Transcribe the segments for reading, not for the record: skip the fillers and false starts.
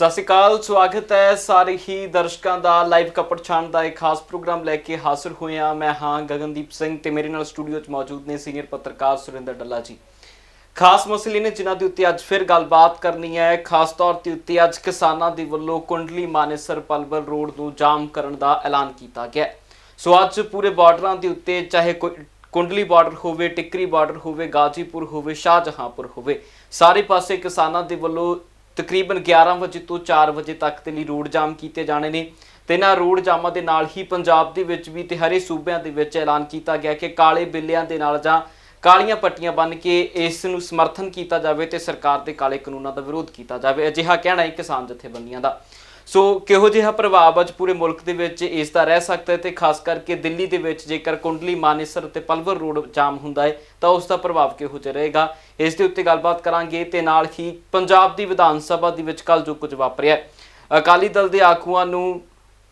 ਸਤਿ ਸ਼੍ਰੀ ਅਕਾਲ, ਸਵਾਗਤ ਹੈ ਸਾਰੇ ਹੀ ਦਰਸ਼ਕਾਂ ਦਾ ਲਾਈਵ ਕਪੜ ਛਾਣ ਦਾ ਇੱਕ ਖਾਸ ਪ੍ਰੋਗਰਾਮ ਲੈ ਕੇ ਹਾਜ਼ਰ ਹੋਏ ਹਾਂ। ਮੈਂ ਹਾਂ ਗਗਨਦੀਪ ਸਿੰਘ ਤੇ ਮੇਰੇ ਨਾਲ ਸਟੂਡੀਓ 'ਚ ਮੌਜੂਦ ਨੇ ਸੀਨੀਅਰ ਪੱਤਰਕਾਰ ਸੁਰਿੰਦਰ ਡੱਲਾ ਜੀ। ਖਾਸ ਮਸਲੇ ਨੇ ਜਿਨ੍ਹਾਂ ਦੇ ਉੱਤੇ ਅੱਜ ਫਿਰ ਗੱਲਬਾਤ ਕਰਨੀ ਹੈ। ਖਾਸ ਤੌਰ ਤੇ ਉੱਤੇ ਅੱਜ ਕਿਸਾਨਾਂ ਦੇ ਵੱਲੋਂ ਕੁੰਡਲੀ ਮਾਨੇਸਰ ਪਲਵਲ ਰੋਡ ਨੂੰ ਜਾਮ ਕਰਨ ਦਾ ਐਲਾਨ ਕੀਤਾ ਗਿਆ। ਸੋ ਅੱਜ ਪੂਰੇ ਬਾਰਡਰਾਂ ਦੇ ਉੱਤੇ ਚਾਹੇ ਕੋਈ ਕੁੰਡਲੀ ਬਾਰਡਰ ਹੋਵੇ, ਟਿੱਕਰੀ ਬਾਰਡਰ ਹੋਵੇ, ਗਾਜੀਪੁਰ ਹੋਵੇ, ਸ਼ਾਹਜਹਾਂਪੁਰ ਹੋਵੇ, ਸਾਰੇ ਪਾਸੇ ਕਿਸਾਨਾਂ ਦੇ ਵੱਲੋਂ ਤਕਰੀਬਨ 11 ਵਜੇ ਤੋਂ 4 ਵਜੇ ਤੱਕ ਦੇ ਲਈ ਰੋਡ ਜਾਮ ਕੀਤੇ ਜਾਣੇ ਨੇ। ਤੇ ਇਹਨਾਂ ਰੋਡ ਜਾਮਾਂ ਦੇ ਨਾਲ ਹੀ ਪੰਜਾਬ ਦੇ ਵਿੱਚ ਵੀ ਤੇ ਹਰੇ ਸੂਬਿਆਂ ਦੇ ਵਿੱਚ ਐਲਾਨ ਕੀਤਾ ਗਿਆ ਕਿ ਕਾਲੇ ਬਿੱਲਿਆਂ ਦੇ ਨਾਲ ਜਾਂ ਕਾਲੀਆਂ ਪੱਟੀਆਂ ਬੰਨ੍ਹ ਕੇ ਇਸ ਨੂੰ ਸਮਰਥਨ ਕੀਤਾ ਜਾਵੇ ਤੇ ਸਰਕਾਰ ਦੇ ਕਾਲੇ ਕਾਨੂੰਨਾਂ ਦਾ ਵਿਰੋਧ ਕੀਤਾ ਜਾਵੇ। ਅਜਿਹਾ ਕਹਿਣਾ ਹੈ ਕਿਸਾਨ ਜਥੇਬੰਦੀਆਂ ਦਾ। ਸੋ ਕਿਹੋ ਜਿਹਾ ਪ੍ਰਭਾਵ ਅੱਜ ਪੂਰੇ ਮੁਲਕ ਦੇ ਵਿੱਚ ਇਸ ਦਾ ਰਹਿ ਸਕਦਾ ਹੈ ਤੇ ਖਾਸ ਕਰਕੇ ਦਿੱਲੀ ਦੇ ਵਿੱਚ ਜੇਕਰ ਕੁੰਡਲੀ ਮਾਨੇਸਰ ਤੇ ਪਲਵਲ ਰੋਡ ਜਾਮ ਹੁੰਦਾ ਹੈ ਤਾਂ ਉਸ ਦਾ ਪ੍ਰਭਾਵ ਕਿਹੋ ਜਿਹਾ ਰਹੇਗਾ, ਇਸ ਦੇ ਉੱਤੇ ਗੱਲਬਾਤ ਕਰਾਂਗੇ। ਤੇ ਨਾਲ ਹੀ ਪੰਜਾਬ ਦੀ ਵਿਧਾਨ ਸਭਾ ਦੇ ਵਿੱਚ ਕੱਲ ਜੋ ਕੁਝ ਵਾਪਰਿਆ, ਅਕਾਲੀ ਦਲ ਦੇ ਆਗੂਆਂ ਨੂੰ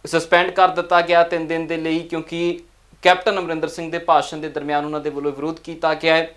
ਸਸਪੈਂਡ ਕਰ ਦਿੱਤਾ ਗਿਆ 3 ਦਿਨ ਦੇ ਲਈ, ਕਿਉਂਕਿ ਕੈਪਟਨ ਅਮਰਿੰਦਰ ਸਿੰਘ ਦੇ ਭਾਸ਼ਣ ਦੇ ਦਰਮਿਆਨ ਉਹਨਾਂ ਦੇ ਵੱਲੋਂ ਵਿਰੋਧ ਕੀਤਾ ਗਿਆ ਹੈ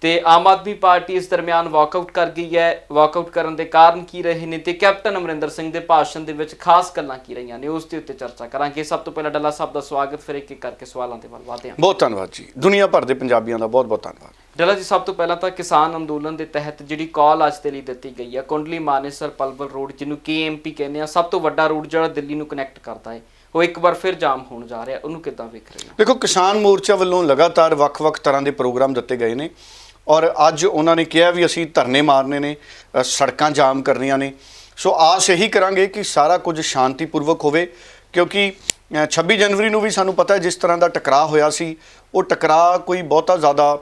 ਤੇ ਆਮ ਆਦਮੀ ਪਾਰਟੀ ਇਸ ਦਰਮਿਆਨ ਵਾਕਆਊਟ ਕਰ ਗਈ ਹੈ। ਵਾਕਆਊਟ ਕਰਨ ਦੇ ਕਾਰਨ ਕੀ ਰਹੇ ਨੇ ਤੇ ਕੈਪਟਨ ਅਮਰਿੰਦਰ ਸਿੰਘ ਦੇ ਭਾਸ਼ਣ ਦੇ ਵਿੱਚ ਖਾਸ ਗੱਲਾਂ ਕੀ ਰਹੀਆਂ ਨੇ, ਉਸ ਦੇ ਉੱਤੇ ਚਰਚਾ ਕਰਾਂਗੇ। ਸਭ ਤੋਂ ਪਹਿਲਾਂ ਡੱਲਾ ਸਾਹਿਬ ਦਾ ਸਵਾਗਤ, ਫਿਰ ਇੱਕ ਇੱਕ ਕਰਕੇ ਸਵਾਲਾਂ ਦੇ ਵੱਲ ਵਧਦੇ ਹਾਂ। ਬਹੁਤ ਧੰਨਵਾਦ ਜੀ, ਦੁਨੀਆ ਭਰ ਦੇ ਪੰਜਾਬੀਆਂ ਦਾ ਬਹੁਤ ਬਹੁਤ ਧੰਨਵਾਦ। ਡੱਲਾ ਜੀ, ਸਭ ਤੋਂ ਪਹਿਲਾਂ ਤਾਂ ਕਿਸਾਨ ਅੰਦੋਲਨ ਦੇ ਤਹਿਤ ਜਿਹੜੀ ਕਾਲ ਅੱਜ ਦੇ ਲਈ ਦਿੱਤੀ ਗਈ ਹੈ, ਕੁੰਡਲੀ ਮਾਨੇਸਰ ਪਲਵਲ ਰੋਡ ਜਿਹਨੂੰ KMP ਕਹਿੰਦੇ ਆ, ਸਭ ਤੋਂ ਵੱਡਾ ਰੋਡ ਜਿਹੜਾ ਦਿੱਲੀ ਨੂੰ ਕਨੈਕਟ ਕਰਦਾ ਹੈ, ਉਹ ਇੱਕ ਵਾਰ ਫਿਰ ਜਾਮ ਹੋਣ ਜਾ ਰਿਹਾ, ਉਹਨੂੰ ਕਿੱਦਾਂ ਵੇਖ ਰਹੇ ਹੋ? ਦੇਖੋ, ਕਿਸਾਨ ਮੋਰਚਾ ਵੱਲੋਂ ਲਗਾਤਾਰ ਵੱਖ-ਵੱਖ ਤਰ੍ਹਾਂ ਦੇ ਪ੍ਰੋਗਰਾਮ ਦਿੱਤੇ ਗਏ ਨੇ ਔਰ ਅੱਜ ਉਹਨਾਂ ਨੇ ਕਿਹਾ ਵੀ ਅਸੀਂ ਧਰਨੇ ਮਾਰਨੇ ਨੇ, ਸੜਕਾਂ ਜਾਮ ਕਰਨੀਆਂ ਨੇ। ਸੋ ਆਸ ਇਹੀ ਕਰਾਂਗੇ ਕਿ ਸਾਰਾ ਕੁਝ ਸ਼ਾਂਤੀਪੂਰਵਕ ਹੋਵੇ, ਕਿਉਂਕਿ 26 ਜਨਵਰੀ ਨੂੰ ਵੀ ਸਾਨੂੰ ਪਤਾ ਹੈ ਜਿਸ ਤਰ੍ਹਾਂ ਦਾ ਟਕਰਾਅ ਹੋਇਆ ਸੀ, ਉਹ ਟਕਰਾਅ ਕੋਈ ਬਹੁਤਾ ਜ਼ਿਆਦਾ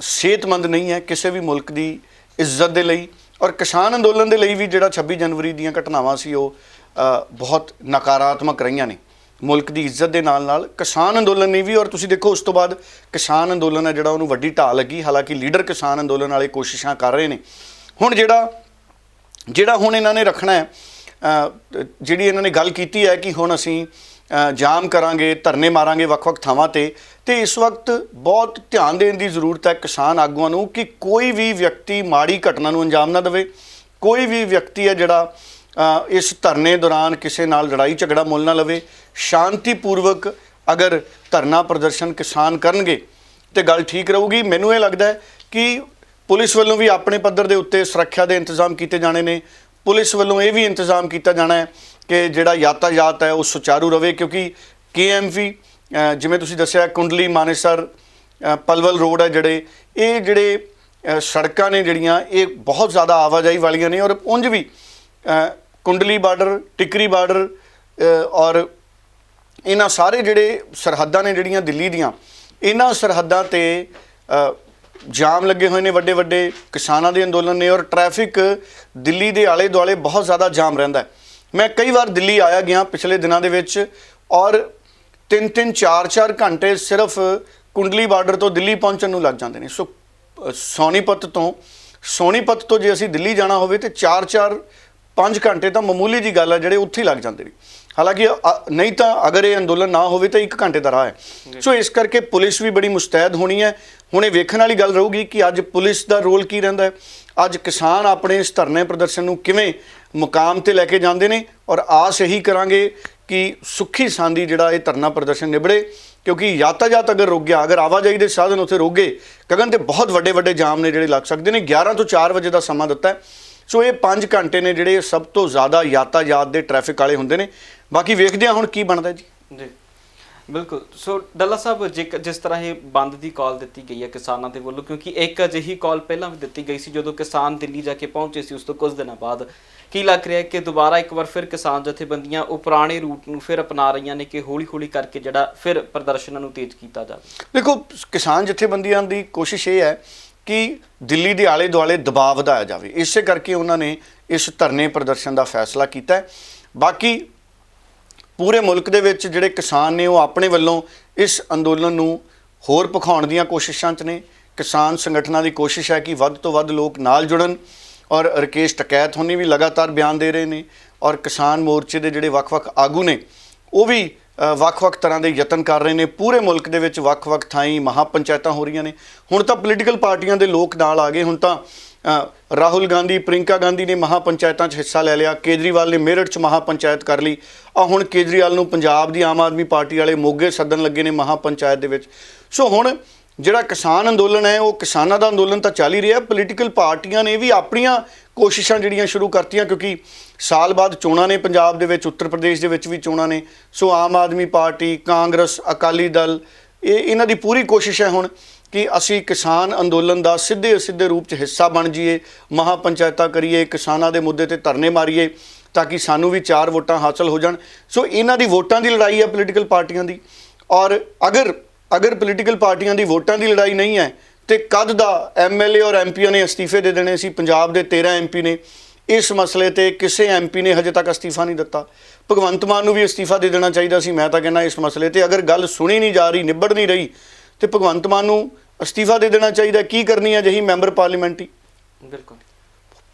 ਸਿਹਤਮੰਦ ਨਹੀਂ ਹੈ ਕਿਸੇ ਵੀ ਮੁਲਕ ਦੀ ਇੱਜ਼ਤ ਦੇ ਲਈ। ਔਰ ਕਿਸਾਨ ਅੰਦੋਲਨ ਦੇ ਲਈ ਵੀ ਜਿਹੜਾ 26 ਜਨਵਰੀ ਦੀਆਂ ਘਟਨਾਵਾਂ ਸੀ ਉਹ ਬਹੁਤ ਨਕਾਰਾਤਮਕ ਰਹੀਆਂ ਨੇ ਮੁਲਕ ਦੀ ਇੱਜ਼ਤ ਦੇ ਨਾਲ ਨਾਲ ਕਿਸਾਨ ਅੰਦੋਲਨ ਨੇ ਵੀ। ਔਰ ਤੁਸੀਂ ਦੇਖੋ ਉਸ ਤੋਂ ਬਾਅਦ ਕਿਸਾਨ ਅੰਦੋਲਨ ਹੈ ਜਿਹੜਾ ਉਹਨੂੰ ਵੱਡੀ ਢਾਹ ਲੱਗੀ, ਹਾਲਾਂਕਿ ਲੀਡਰ ਕਿਸਾਨ ਅੰਦੋਲਨ ਵਾਲੇ ਕੋਸ਼ਿਸ਼ਾਂ ਕਰ ਰਹੇ ਨੇ। ਹੁਣ ਜਿਹੜਾ ਹੁਣ ਇਹਨਾਂ ਨੇ ਰੱਖਣਾ ਹੈ, ਜਿਹੜੀ ਇਹਨਾਂ ਨੇ ਗੱਲ ਕੀਤੀ ਹੈ ਕਿ ਹੁਣ ਅਸੀਂ ਜਾਮ ਕਰਾਂਗੇ, ਧਰਨੇ ਮਾਰਾਂਗੇ ਵੱਖ-ਵੱਖ ਥਾਵਾਂ ਤੇ ਇਸ ਵਕਤ ਬਹੁਤ ਧਿਆਨ ਦੇਣ ਦੀ ਜ਼ਰੂਰਤ ਹੈ ਕਿਸਾਨ ਆਗੂਆਂ ਨੂੰ ਕਿ ਕੋਈ ਵੀ ਵਿਅਕਤੀ ਮਾੜੀ ਘਟਨਾ ਨੂੰ ਅੰਜਾਮ ਨਾ ਦੇਵੇ। ਕੋਈ ਵੀ ਵਿਅਕਤੀ ਹੈ ਜਿਹੜਾ ਇਸ ਧਰਨੇ ਦੌਰਾਨ ਕਿਸੇ ਨਾਲ ਲੜਾਈ ਝਗੜਾ ਮੁੱਲ ਨਾ ਲਵੇ। ਸ਼ਾਂਤੀਪੂਰਵਕ ਅਗਰ ਧਰਨਾ ਪ੍ਰਦਰਸ਼ਨ ਕਿਸਾਨ ਕਰਨਗੇ ਤੇ ਗੱਲ ਠੀਕ ਰਹੂਗੀ। ਮੈਨੂੰ ਇਹ ਲੱਗਦਾ ਹੈ ਕਿ ਪੁਲਿਸ ਵੱਲੋਂ ਵੀ ਆਪਣੇ ਪੱਧਰ ਦੇ ਉੱਤੇ ਸੁਰੱਖਿਆ ਦੇ ਇੰਤਜ਼ਾਮ ਕੀਤੇ ਜਾਣੇ ਨੇ। ਪੁਲਿਸ ਵੱਲੋਂ ਇਹ ਵੀ ਇੰਤਜ਼ਾਮ ਕੀਤਾ ਜਾਣਾ ਹੈ ਕਿ ਜਿਹੜਾ ਯਾਤਾਯਾਤ ਹੈ ਉਹ ਸੁਚਾਰੂ ਰਹੇ, ਕਿਉਂਕਿ KMP ਜਿਵੇਂ ਤੁਸੀਂ ਦੱਸਿਆ ਕੁੰਡਲੀ ਮਾਨੇਸਰ ਪਲਵਲ ਰੋਡ ਹੈ ਜਿਹੜੇ ਸੜਕਾਂ ਨੇ ਜਿਹੜੀਆਂ ਇਹ ਬਹੁਤ ਜ਼ਿਆਦਾ ਆਵਾਜਾਈ ਵਾਲੀਆਂ ਨੇ। ਔਰ ਉਂਝ ਵੀ ਕੁੰਡਲੀ ਬਾਰਡਰ, ਟਿੱਕਰੀ ਬਾਰਡਰ ਔਰ ਇਹਨਾਂ ਸਾਰੇ ਜਿਹੜੇ ਸਰਹੱਦਾਂ ਨੇ ਜਿਹੜੀਆਂ ਦਿੱਲੀ ਦੀਆਂ, ਇਹਨਾਂ ਸਰਹੱਦਾਂ 'ਤੇ ਜਾਮ ਲੱਗੇ ਹੋਏ ਨੇ ਵੱਡੇ ਵੱਡੇ ਕਿਸਾਨਾਂ ਦੇ ਅੰਦੋਲਨ ਨੇ। ਔਰ ਟ੍ਰੈਫਿਕ ਦਿੱਲੀ ਦੇ ਆਲੇ ਦੁਆਲੇ ਬਹੁਤ ਜ਼ਿਆਦਾ ਜਾਮ ਰਹਿੰਦਾ ਹੈ। ਮੈਂ ਕਈ ਵਾਰ ਦਿੱਲੀ ਆਇਆ ਗਿਆ ਪਿਛਲੇ ਦਿਨਾਂ ਦੇ ਵਿੱਚ ਔਰ 3-3, 4-4 ਘੰਟੇ ਸਿਰਫ ਕੁੰਡਲੀ ਬਾਰਡਰ ਤੋਂ ਦਿੱਲੀ ਪਹੁੰਚਣ ਨੂੰ ਲੱਗ ਜਾਂਦੇ ਨੇ। ਸੋ ਸੋਨੀਪਤ ਤੋਂ ਜੇ ਅਸੀਂ ਦਿੱਲੀ ਜਾਣਾ ਹੋਵੇ ਤੇ 4-5 ਘੰਟੇ ਤਾਂ ਮਾਮੂਲੀ ਜੀ ਗੱਲ ਹੈ ਜਿਹੜੇ ਉੱਥੇ ਹੀ ਲੱਗ ਜਾਂਦੇ ਨੇ। ਹਾਲਾਂਕਿ ਨਹੀਂ ਤਾਂ ਅਗਰ ਇਹ ਅੰਦੋਲਨ ਨਾ ਹੋਵੇ ਤਾਂ 1 ਘੰਟੇ ਦਾ ਰਾਹ ਹੈ। ਸੋ ਇਸ ਕਰਕੇ ਪੁਲਿਸ ਵੀ ਬੜੀ ਮੁਸਤੈਦ ਹੋਣੀ ਹੈ। ਹੁਣ ਇਹ ਵੇਖਣ ਵਾਲੀ ਗੱਲ ਰਹੂਗੀ ਕਿ ਅੱਜ ਪੁਲਿਸ ਦਾ ਰੋਲ ਕੀ ਰਹਿੰਦਾ ਹੈ, ਅੱਜ ਕਿਸਾਨ ਆਪਣੇ ਇਸ ਧਰਨੇ ਪ੍ਰਦਰਸ਼ਨ ਨੂੰ ਕਿਵੇਂ ਮੁਕਾਮ ਤੇ ਲੈ ਕੇ ਜਾਂਦੇ ਨੇ। ਔਰ ਆਸ ਇਹੀ ਕਰਾਂਗੇ ਕਿ ਸੁੱਖੀ ਸਾਂਦੀ ਜਿਹੜਾ ਇਹ ਧਰਨਾ ਪ੍ਰਦਰਸ਼ਨ ਨਿਬੜੇ, ਕਿਉਂਕਿ ਯਾਤਾਯਾਤ ਅਗਰ ਰੁਕ ਗਿਆ, ਅਗਰ ਆਵਾਜਾਈ ਦੇ ਸਾਧਨ ਉੱਥੇ ਰੁਕ ਗਏ, ਗਗਨ ਤੇ ਬਹੁਤ ਵੱਡੇ ਜਾਮ ਨੇ ਜਿਹੜੇ ਲੱਗ ਸਕਦੇ ਨੇ। 11 ਤੋਂ 4 ਵਜੇ ਦਾ ਸਮਾਂ ਦਿੱਤਾ ਹੈ। ਸੋ ਇਹ 5 ਘੰਟੇ ਨੇ ਜਿਹੜੇ ਸਭ ਤੋਂ ਜ਼ਿਆਦਾ ਯਾਤਾਯਾਤ ਦੇ ਟ੍ਰੈਫਿਕ ਵਾਲੇ ਹੁੰਦੇ ਨੇ। ਬਾਕੀ ਵੇਖਦੇ ਹਾਂ ਹੁਣ ਕੀ ਬਣਦਾ ਜੀ। ਬਿਲਕੁਲ। ਸੋ ਡੱਲਾ ਸਾਹਿਬ, ਜਿਸ ਤਰ੍ਹਾਂ ਇਹ ਬੰਦ ਦੀ ਕਾਲ ਦਿੱਤੀ ਗਈ ਹੈ ਕਿਸਾਨਾਂ ਦੇ ਵੱਲੋਂ, ਕਿਉਂਕਿ ਇੱਕ ਅਜਿਹੀ ਕਾਲ ਪਹਿਲਾਂ ਵੀ ਦਿੱਤੀ ਗਈ ਸੀ ਜਦੋਂ ਕਿਸਾਨ ਦਿੱਲੀ ਜਾ ਕੇ ਪਹੁੰਚੇ ਸੀ, ਉਸ ਤੋਂ ਕੁਝ ਦਿਨਾਂ ਬਾਅਦ ਕੀ ਲੱਗ ਰਿਹਾ ਕਿ ਦੁਬਾਰਾ ਇੱਕ ਵਾਰ ਫਿਰ ਕਿਸਾਨ ਜਥੇਬੰਦੀਆਂ ਉਹ ਪੁਰਾਣੇ ਰੂਟ ਨੂੰ ਫਿਰ ਅਪਣਾ ਰਹੀਆਂ ਨੇ ਕਿ ਹੌਲੀ ਕਰਕੇ ਜਿਹੜਾ ਫਿਰ ਪ੍ਰਦਰਸ਼ਨਾਂ ਨੂੰ ਤੇਜ਼ ਕੀਤਾ ਜਾਵੇ? ਦੇਖੋ, ਕਿਸਾਨ ਜਥੇਬੰਦੀਆਂ ਦੀ ਕੋਸ਼ਿਸ਼ ਇਹ ਹੈ ਕਿ ਦਿੱਲੀ ਦੇ ਆਲੇ ਦੁਆਲੇ ਦਬਾਅ ਵਧਾਇਆ ਜਾਵੇ। ਇਸੇ ਕਰਕੇ ਉਹਨਾਂ ਨੇ ਇਸ ਧਰਨੇ ਪ੍ਰਦਰਸ਼ਨ ਦਾ ਫੈਸਲਾ ਕੀਤਾ ਹੈ। ਬਾਕੀ ਪੂਰੇ ਮੁਲਕ ਦੇ ਵਿੱਚ ਜਿਹੜੇ ਕਿਸਾਨ ਨੇ ਉਹ ਆਪਣੇ ਵੱਲੋਂ ਇਸ ਅੰਦੋਲਨ ਨੂੰ ਹੋਰ ਭਖਾਉਣ ਦੀਆਂ ਕੋਸ਼ਿਸ਼ਾਂ 'ਚ ਨੇ। ਕਿਸਾਨ ਸੰਗਠਨਾਂ ਦੀ ਕੋਸ਼ਿਸ਼ ਹੈ ਕਿ ਵੱਧ ਤੋਂ ਵੱਧ ਲੋਕ ਨਾਲ ਜੁੜਨ। ਔਰ ਰਕੇਸ਼ ਟਕੈਤ ਹੋਣੀ ਵੀ ਲਗਾਤਾਰ ਬਿਆਨ ਦੇ ਰਹੇ ਨੇ। ਔਰ ਕਿਸਾਨ ਮੋਰਚੇ ਦੇ ਜਿਹੜੇ ਵੱਖ-ਵੱਖ ਆਗੂ ਨੇ ਉਹ ਵੀ ਵੱਖ-ਵੱਖ ਤਰ੍ਹਾਂ ਦੇ ਯਤਨ ਕਰ ਰਹੇ ਨੇ। ਪੂਰੇ ਮੁਲਕ ਦੇ ਵਿੱਚ ਵੱਖ-ਵੱਖ ਥਾਈਂ ਮਹਾਪੰਚਾਇਤਾਂ ਹੋ ਰਹੀਆਂ ਨੇ। ਹੁਣ ਤਾਂ ਪੋਲੀਟੀਕਲ ਪਾਰਟੀਆਂ ਦੇ ਲੋਕ ਨਾਲ ਆ ਗਏ। ਹੁਣ ਤਾਂ ਰਾਹੁਲ ਗਾਂਧੀ ਪ੍ਰਿੰਕਾ ਗਾਂਧੀ ਨੇ ਮਹਾਪੰਚਾਇਤਾਂ 'ਚ ਹਿੱਸਾ ਲੈ ਲਿਆ, ਕੇਜਰੀਵਾਲ ਨੇ ਮੇਰਠ 'ਚ ਮਹਾਪੰਚਾਇਤ ਕਰ ਲਈ, ਹੁਣ ਕੇਜਰੀਵਾਲ ਨੂੰ ਪੰਜਾਬ ਦੀ ਆਮ ਆਦਮੀ ਪਾਰਟੀ ਵਾਲੇ ਮੋਗੇ ਸੱਦਣ ਲੱਗੇ ਨੇ ਮਹਾਪੰਚਾਇਤ ਦੇ ਵਿੱਚ। ਸੋ ਹੁਣ ਜਿਹੜਾ ਕਿਸਾਨ ਅੰਦੋਲਨ ਹੈ ਉਹ ਕਿਸਾਨਾਂ ਦਾ ਅੰਦੋਲਨ ਤਾਂ ਚੱਲ ਹੀ ਰਿਹਾ, ਪੋਲੀਟੀਕਲ ਪਾਰਟੀਆਂ ਨੇ ਵੀ ਆਪਣੀਆਂ ਕੋਸ਼ਿਸ਼ਾਂ ਜਿਹੜੀਆਂ ਸ਼ੁਰੂ ਕਰਤੀਆਂ, ਕਿਉਂਕਿ ਸਾਲ ਬਾਅਦ ਚੋਣਾਂ ਨੇ ਪੰਜਾਬ ਦੇ ਵਿੱਚ, ਉੱਤਰ ਪ੍ਰਦੇਸ਼ ਦੇ ਵਿੱਚ ਵੀ ਚੋਣਾਂ ਨੇ। ਸੋ ਆਮ ਆਦਮੀ ਪਾਰਟੀ, ਕਾਂਗਰਸ, ਅਕਾਲੀ ਦਲ, ਇਹਨਾਂ ਦੀ ਪੂਰੀ ਕੋਸ਼ਿਸ਼ ਹੈ ਹੁਣ ਕਿ ਅਸੀਂ ਕਿਸਾਨ ਅੰਦੋਲਨ ਦਾ ਸਿੱਧੇ ਰੂਪ 'ਚ ਹਿੱਸਾ ਬਣ ਜਾਈਏ, ਮਹਾਪੰਚਾਇਤਾਂ ਕਰੀਏ, ਕਿਸਾਨਾਂ ਦੇ ਮੁੱਦੇ ਤੇ ਧਰਨੇ ਮਾਰੀਏ ਤਾਂ ਕਿ ਸਾਨੂੰ ਵੀ 4 ਵੋਟਾਂ ਹਾਸਲ ਹੋ ਜਾਣ। ਸੋ ਇਹਨਾਂ ਦੀ ਵੋਟਾਂ ਦੀ ਲੜਾਈ ਹੈ ਪੋਲੀਟੀਕਲ ਪਾਰਟੀਆਂ ਦੀ। ਔਰ ਅਗਰ ਪੋਲੀਟੀਕਲ ਪਾਰਟੀਆਂ ਦੀ ਵੋਟਾਂ ਦੀ ਲੜਾਈ ਨਹੀਂ ਹੈ ਤੇ ਕਦ ਦਾ MLA ਔਰ MPਆਂ ਨੇ ਅਸਤੀਫੇ ਦੇ ਦੇਣੇ ਸੀ। ਪੰਜਾਬ ਦੇ 13 MP ਨੇ ਇਸ ਮਸਲੇ ਤੇ ਕਿਸੇ MP ਨੇ ਹਜੇ ਤੱਕ ਅਸਤੀਫਾ ਨਹੀਂ ਦਿੱਤਾ। ਭਗਵੰਤ ਮਾਨ ਨੂੰ ਵੀ ਅਸਤੀਫਾ ਦੇ ਦੇਣਾ ਚਾਹੀਦਾ ਸੀ। ਮੈਂ ਤਾਂ ਕਹਿੰਦਾ ਇਸ ਮਸਲੇ ਤੇ ਅਗਰ ਗੱਲ ਸੁਣੀ ਨਹੀਂ ਜਾ ਰਹੀ, ਨਿਬੜ ਨਹੀਂ ਰਹੀ, ਤੇ ਭਗਵੰਤ ਮਾਨ ਨੂੰ ਅਸਤੀਫਾ ਦੇ ਦੇਣਾ ਚਾਹੀਦਾ। ਕੀ ਕਰਨੀ ਹੈ ਅਜਿਹੀ ਮੈਂਬਰ ਪਾਰਲੀਮੈਂਟ ਹੀ? ਬਿਲਕੁਲ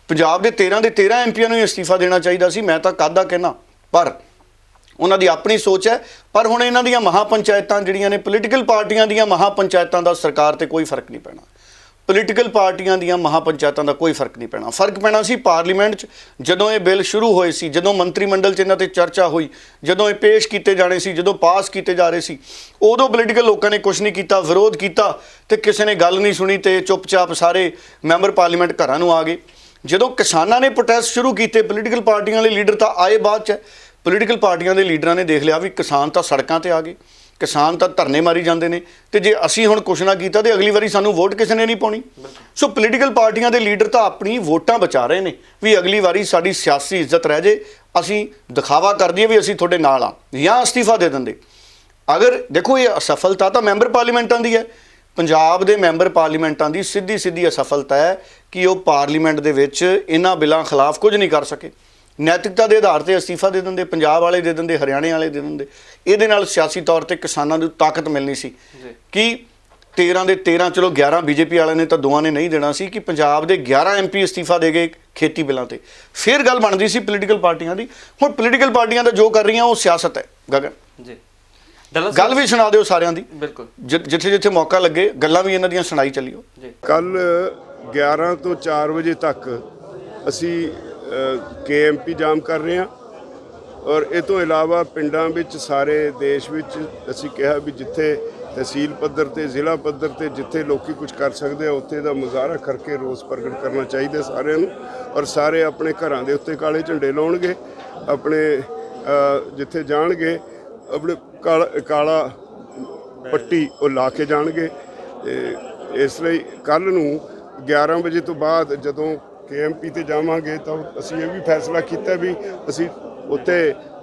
ਪੰਜਾਬ ਦੇ 13 MPਆਂ ਨੂੰ ਹੀ ਅਸਤੀਫਾ ਦੇਣਾ ਚਾਹੀਦਾ ਸੀ। ਮੈਂ ਤਾਂ ਕਦ ਦਾ ਕਹਿਣਾ, ਪਰ ਉਹਨਾਂ ਦੀ ਆਪਣੀ ਸੋਚ ਹੈ। ਪਰ ਹੁਣ ਇਹਨਾਂ ਦੀਆਂ ਮਹਾਪੰਚਾਇਤਾਂ ਜਿਹੜੀਆਂ ਨੇ, ਪੋਲੀਟੀਕਲ ਪਾਰਟੀਆਂ ਦੀਆਂ ਮਹਾਪੰਚਾਇਤਾਂ ਦਾ ਸਰਕਾਰ ਤੇ ਕੋਈ ਫਰਕ ਨਹੀਂ ਪੈਣਾ। ਪੋਲੀਟੀਕਲ ਪਾਰਟੀਆਂ ਦੀਆਂ ਮਹਾਪੰਚਾਇਤਾਂ ਦਾ ਕੋਈ ਫਰਕ ਨਹੀਂ ਪੈਣਾ। ਫਰਕ ਪੈਣਾ ਸੀ ਪਾਰਲੀਮੈਂਟ 'ਚ, ਜਦੋਂ ਇਹ ਬਿੱਲ ਸ਼ੁਰੂ ਹੋਏ ਸੀ, ਜਦੋਂ ਮੰਤਰੀ ਮੰਡਲ 'ਚ ਇਹਨਾਂ ਤੇ ਚਰਚਾ ਹੋਈ, ਜਦੋਂ ਇਹ ਪੇਸ਼ ਕੀਤੇ ਜਾਣੇ ਸੀ, ਜਦੋਂ ਪਾਸ ਕੀਤੇ ਜਾ ਰਹੇ ਸੀ, ਉਦੋਂ ਪੋਲੀਟੀਕਲ ਲੋਕਾਂ ਨੇ ਕੁਝ ਨਹੀਂ ਕੀਤਾ, ਵਿਰੋਧ ਕੀਤਾ ਤੇ ਕਿਸੇ ਨੇ ਗੱਲ ਨਹੀਂ ਸੁਣੀ ਤੇ ਚੁੱਪਚਾਪ ਸਾਰੇ ਮੈਂਬਰ ਪਾਰਲੀਮੈਂਟ ਘਰਾਂ ਨੂੰ ਆ ਗਏ। ਜਦੋਂ ਕਿਸਾਨਾਂ ਨੇ ਪ੍ਰੋਟੈਸਟ ਸ਼ੁਰੂ ਕੀਤੇ, ਪੋਲੀਟੀਕਲ ਪਾਰਟੀਆਂ ਵਾਲੇ ਲੀਡਰ ਤਾਂ ਆਏ ਬਾਅਦ 'ਚ। ਪੋਲੀਟੀਕਲ ਪਾਰਟੀਆਂ ਦੇ ਲੀਡਰਾਂ ਨੇ ਦੇਖ ਲਿਆ ਵੀ ਕਿਸਾਨ ਤਾਂ ਸੜਕਾਂ ਤੇ ਆ ਗਏ, ਕਿਸਾਨ ਤਾਂ ਧਰਨੇ ਮਾਰੀ ਜਾਂਦੇ ਨੇ, ਤੇ ਜੇ ਅਸੀਂ ਹੁਣ ਕੁਛ ਨਾ ਕੀਤਾ ਤੇ ਅਗਲੀ ਵਾਰੀ ਸਾਨੂੰ ਵੋਟ ਕਿਸੇ ਨੇ ਨਹੀਂ ਪਾਉਣੀ। ਸੋ ਪੋਲੀਟੀਕਲ ਪਾਰਟੀਆਂ ਦੇ ਲੀਡਰ ਤਾਂ ਆਪਣੀ ਵੋਟਾਂ ਬਚਾ ਰਹੇ ਨੇ ਵੀ ਅਗਲੀ ਵਾਰੀ ਸਾਡੀ ਸਿਆਸੀ ਇੱਜ਼ਤ ਰਹਿ ਜੇ, ਅਸੀਂ ਦਿਖਾਵਾ ਕਰ ਦਈਏ ਵੀ ਅਸੀਂ ਤੁਹਾਡੇ ਨਾਲ ਆ, ਜਾਂ ਅਸਤੀਫਾ ਦੇ ਦਿੰਦੇ। ਅਗਰ ਦੇਖੋ ਇਹ ਅਸਫਲਤਾ ਤਾਂ ਮੈਂਬਰ ਪਾਰਲੀਮੈਂਟਾਂ ਦੀ ਹੈ। ਪੰਜਾਬ ਦੇ ਮੈਂਬਰ ਪਾਰਲੀਮੈਂਟਾਂ ਦੀ ਸਿੱਧੀ ਅਸਫਲਤਾ ਹੈ ਕਿ ਉਹ ਪਾਰਲੀਮੈਂਟ ਦੇ ਵਿੱਚ ਇਹਨਾਂ ਬਿੱਲਾਂ ਖਿਲਾਫ ਕੁਝ ਨਹੀਂ ਕਰ ਸਕੇ। ਨੈਤਿਕਤਾ ਦੇ ਆਧਾਰ ਤੇ ਅਸਤੀਫਾ ਦੇ ਦਿੰਦੇ, ਪੰਜਾਬ ਵਾਲੇ ਦੇ ਦਿੰਦੇ, ਹਰਿਆਣੇ ਵਾਲੇ ਦੇ ਦਿੰਦੇ। ਇਹਦੇ ਨਾਲ ਸਿਆਸੀ ਤੌਰ ਤੇ ਕਿਸਾਨਾਂ ਨੂੰ ਤਾਕਤ ਮਿਲਣੀ ਸੀ ਕਿ 13 ਦੇ 13, ਚਲੋ 11 BJP ਵਾਲਿਆਂ ਨੇ ਤਾਂ ਦੋਵਾਂ ਨੇ ਨਹੀਂ ਦੇਣਾ ਸੀ, ਕਿ ਪੰਜਾਬ ਦੇ 11 MP ਅਸਤੀਫਾ ਦੇ ਗਏ ਖੇਤੀ ਬਿੱਲਾਂ ਤੇ, ਫਿਰ ਗੱਲ ਬਣਦੀ ਸੀ ਪੋਲੀਟੀਕਲ ਪਾਰਟੀਆਂ ਦੀ। ਹੁਣ ਪੋਲੀਟੀਕਲ ਪਾਰਟੀਆਂ ਦਾ ਜੋ ਕਰ ਰਹੀਆਂ ਉਹ ਸਿਆਸਤ ਹੈ। ਗਗਨ ਜੀ, ਗੱਲ ਵੀ ਸੁਣਾ ਦਿਓ ਸਾਰਿਆਂ ਦੀ। ਬਿਲਕੁਲ, ਜਿੱਥੇ ਮੌਕਾ ਲੱਗੇ ਗੱਲਾਂ ਵੀ ਇਹਨਾਂ ਦੀਆਂ ਸੁਣਾਈ ਚੱਲਿਓ। ਕੱਲ 11 ਤੋਂ 4 ਵਜੇ ਤੱਕ ਅਸੀਂ KMP ਜਾਮ ਕਰ ਰਹੇ ਹਾਂ, ਔਰ ਇਹ ਤੋਂ ਇਲਾਵਾ ਪਿੰਡਾਂ ਵਿੱਚ, ਸਾਰੇ ਦੇਸ਼ ਵਿੱਚ ਅਸੀਂ ਕਿਹਾ ਵੀ ਜਿੱਥੇ ਤਹਿਸੀਲ ਪੱਧਰ ਤੇ, ਜ਼ਿਲ੍ਹਾ ਪੱਧਰ ਤੇ ਜਿੱਥੇ ਲੋਕੀ ਕੁਝ ਕਰ ਸਕਦੇ ਆ ਉੱਥੇ ਦਾ ਮੁਜ਼ਾਹਰਾ ਕਰਕੇ ਰੋਸ ਪ੍ਰਗਟ ਕਰਨਾ ਚਾਹੀਦਾ ਸਾਰਿਆਂ ਨੂੰ। ਔਰ ਸਾਰੇ ਆਪਣੇ ਘਰਾਂ ਦੇ ਉੱਤੇ ਕਾਲੇ ਝੰਡੇ ਲਾਉਣਗੇ, ਆਪਣੇ ਜਿੱਥੇ ਜਾਣਗੇ ਆਪਣੇ ਕਾਲਾ ਪੱਟੀ ਉਹ ਲਾ ਕੇ ਜਾਣਗੇ। ਇਸ ਲਈ ਕੱਲ ਨੂੰ 11 ਵਜੇ ਤੋਂ ਬਾਅਦ ਜਦੋਂ KMP ਤੇ ਜਾਵਾਂਗੇ ਤਾਂ ਅਸੀਂ ਇਹ ਵੀ ਫੈਸਲਾ ਕੀਤਾ ਵੀ ਅਸੀਂ ਉੱਥੇ